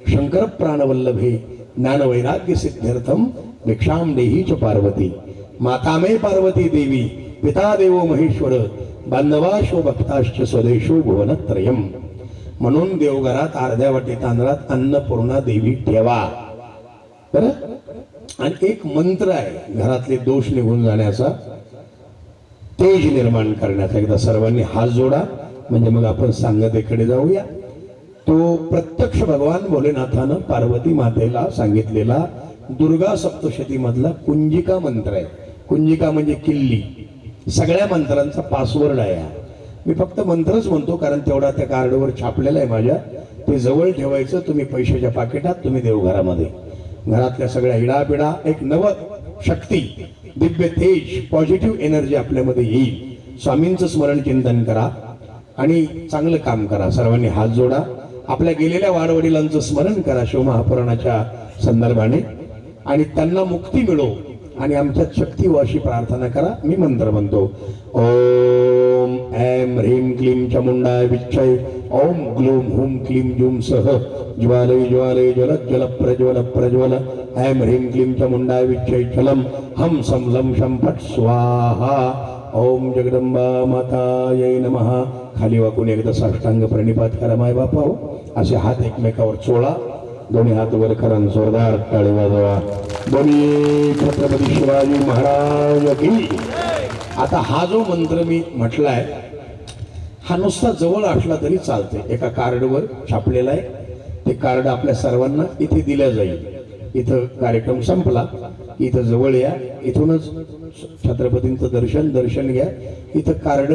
शंकर प्राणवल्लभे ज्ञानवैराग्य सिद्ध्यर्थम भिक्षाम देही च पार्वती. माता मे पार्वती देवी, पिता देवो महेश्वर, बांधवाशो भक्ताश्च स्वदेशो भुवनत्रयम. म्हणून देवघरात अर्ध्या वाटी तांदळात अन्नपूर्णा देवी ठेवा बरं. आणि एक मंत्र आहे घरातले दोष निघून जाण्याचा, तेज निर्माण करण्याचा. एकदा सर्वांनी हात जोडा म्हणजे मग आपण सांगतेकडे जाऊया. तो प्रत्यक्ष भगवान भोलेनाथानं पार्वती मातेला सांगितलेला दुर्गा सप्तशती मधला कुंजिका मंत्र आहे. कुंजिका म्हणजे किल्ली. सगळ्या मंत्रांचा पासवर्ड आहे. मी फक्त मंत्रच म्हणतो कारण तेवढा त्या कार्डवर छापलेला आहे माझ्या. ते जवळ ठेवायचं. तुम्ही पैशाच्या पाकिटात, तुम्ही देवघरामध्ये. घरातल्या सगळ्या इडापिडा, एक नव शक्ती, दिव्य तेज, पॉझिटिव्ह एनर्जी आपल्यामध्ये येईल. स्वामींचं स्मरण चिंतन करा आणि चांगलं काम करा. सर्वांनी हात जोडा. आपल्या गेलेल्या वाडवडिलांचं स्मरण करा शिवमहापुराणाच्या संदर्भाने आणि त्यांना मुक्ती मिळो आणि आमच्यात शक्ती व अशी प्रार्थना करा. मी मंत्र म्हणतो. ओम ऐं ह्रीं क्लीं चामुंडाय विच्छय, ओम ग्लूम हुम क्लीं जूम सह, ज्वालय ज्वालय ज्वल प्रज्वल प्रज्वल, ऐं ह्रीं क्लीं चामुंडाय विच्छय चलम हम सम लं शं फट स्वाहा. ओम जगदंबा मातायै नमः. खाली वाकून एकदा साष्टांग प्रणिपात करा माय बापा. हो असे हात एकमेकावर चोळा. दोन्ही हात वर करा, जोरदार टाळी वाजवा. बोलिये छत्रपती शिवाजी महाराज की. आता हा जो मंत्र मी म्हटलाय हा नुसता जवळ असला तरी चालते. एका कार्डवर छापलेला आहे. ते कार्ड आपल्या सर्वांना इथे दिल्या जाईल. इथं कार्यक्रम संपला इथं जवळ या, इथूनच छत्रपतींचं दर्शन घ्या. इथं कार्ड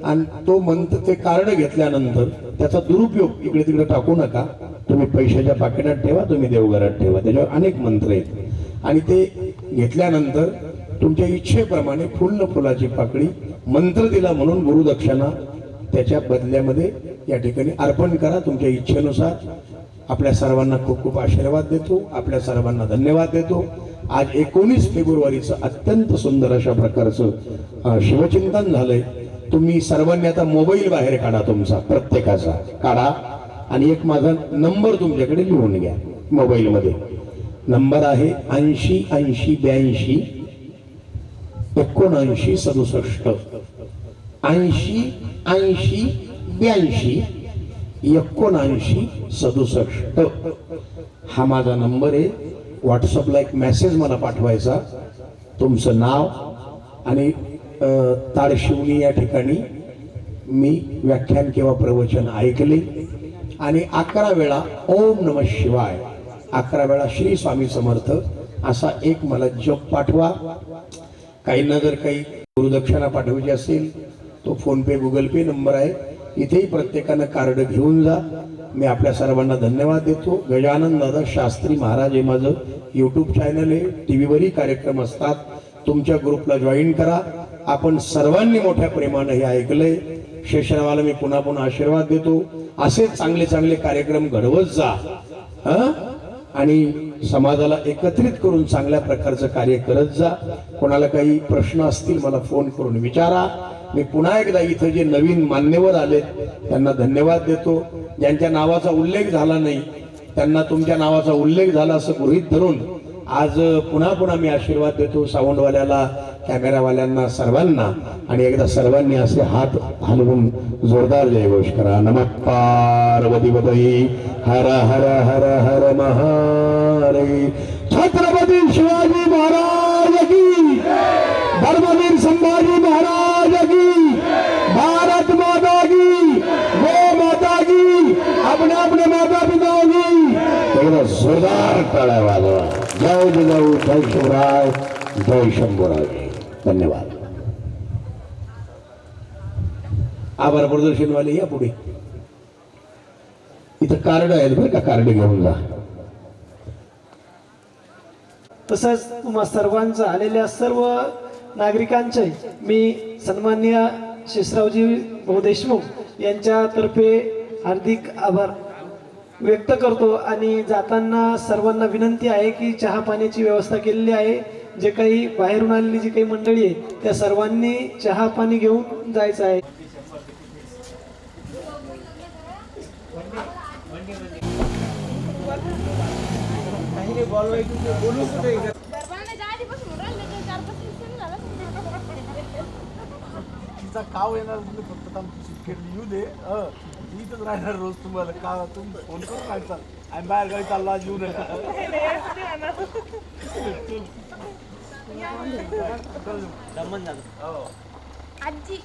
आणि तो मंत्र, ते कार्ड घेतल्यानंतर त्याचा दुरुपयोग इकडे तिकडे टाकू नका. तुम्ही पैशाच्या पाकिटात ठेवा, तुम्ही देवघरात ठेवा. त्याच्यावर अनेक मंत्र आहेत आणि ते घेतल्यानंतर तुमच्या इच्छेप्रमाणे फुलाची पाकळी मंत्र दिला म्हणून गुरुदक्षिणा त्याच्या बदल्यामध्ये या ठिकाणी अर्पण करा तुमच्या इच्छेनुसार. आपल्या सर्वांना खूप खूप आशीर्वाद देतो, आपल्या सर्वांना धन्यवाद देतो. आज 19 फेब्रुवारीचं अत्यंत सुंदर अशा प्रकारचं शिवचिंतन झालंय. तुम्ही सर्वांनी आता मोबाईल बाहेर काढा, तुमचा प्रत्येकाचा काढा आणि एक माझा नंबर तुमच्याकडे लिहून घ्या. मोबाईलमध्ये नंबर आहे 80 80 82 79 67. 80 80 82 79 67 हा माझा नंबर आहे. व्हॉट्सअपला एक मेसेज मला पाठवायचा, तुमचं नाव आणि ताडशिवणी या ठिकाणी मी व्याख्यान किंवा प्रवचन ऐकले आणि 11 वेळा ओम नमः शिवाय, 11 वेळा श्री स्वामी समर्थ असा एक मला जप पाठवा. काहींना जर काही गुरुदक्षिणा पाठवायची असेल तो फोन पे गुगल पे नंबर आहे, इथेही प्रत्येकानं कार्ड घेऊन जा. मी आपल्या सर्वांना धन्यवाद देतो. गजानन दादा शास्त्री महाराज हे माझं यूट्यूब चॅनल आहे, टी व्हीवरही कार्यक्रम असतात. तुमच्या ग्रुपला जॉईन करा. आपण सर्वांनी मोठ्या प्रेमानं हे ऐकलंय. शेषरावाला मी पुन्हा पुन्हा आशीर्वाद देतो. असे चांगले चांगले कार्यक्रम घडवत जा आणि समाजाला एकत्रित करून चांगल्या प्रकारचं कार्य करत जा. कोणाला काही प्रश्न असतील मला फोन करून विचारा. मी पुन्हा एकदा इथं जे नवीन मान्यवर आलेत त्यांना धन्यवाद देतो. ज्यांच्या नावाचा उल्लेख झाला नाही त्यांना तुमच्या नावाचा उल्लेख झाला असं गृहीत धरून आज पुन्हा पुन्हा मी आशीर्वाद देतो. साऊंडवाल्याला, कॅमेरावाल्यांना, सर्वांना. आणि एकदा सर्वांनी असे हात हलवून जोरदार जयघोष करा. नमः पार्वतीपतये हर हर हर हर महादेव. छत्रपती शिवाजी महाराज की, धर्मवीर संभाजी महाराज की, भारत माता की, गो माता की, अपने अपने माता पिताओं की एकदा जोरदार टाळ्या वाजवा. जय जिजाऊ, जय शिवराय, जय शंभूराज. धन्यवाद. आभार प्रदर्शनवाले या पुढे. इथं कार्ड आहेत बरं का, कार्ड घेऊन जा. तसंच तुम्हा सर्वांचं आलेल्या सर्व नागरिकांचे मी सन्माननीय शेषरावजी भाऊ देशमुख यांच्यातर्फे हार्दिक आभार व्यक्त करतो. आणि जाताना सर्वांना विनंती आहे की चहा पाण्याची व्यवस्था केलेली आहे. जे काही बाहेरून आलेली जी काही मंडळी आहे त्या सर्वांनी चहा पाणी घेऊन जायचं आहे. तिचा काव येणार म्हणजे फक्त येऊ दे. इथंच राहणार रोज तुम्हाला का तुम्ही फोन करून राहायचा आणि बाहेर गावी चालला आज येऊ नका. आजी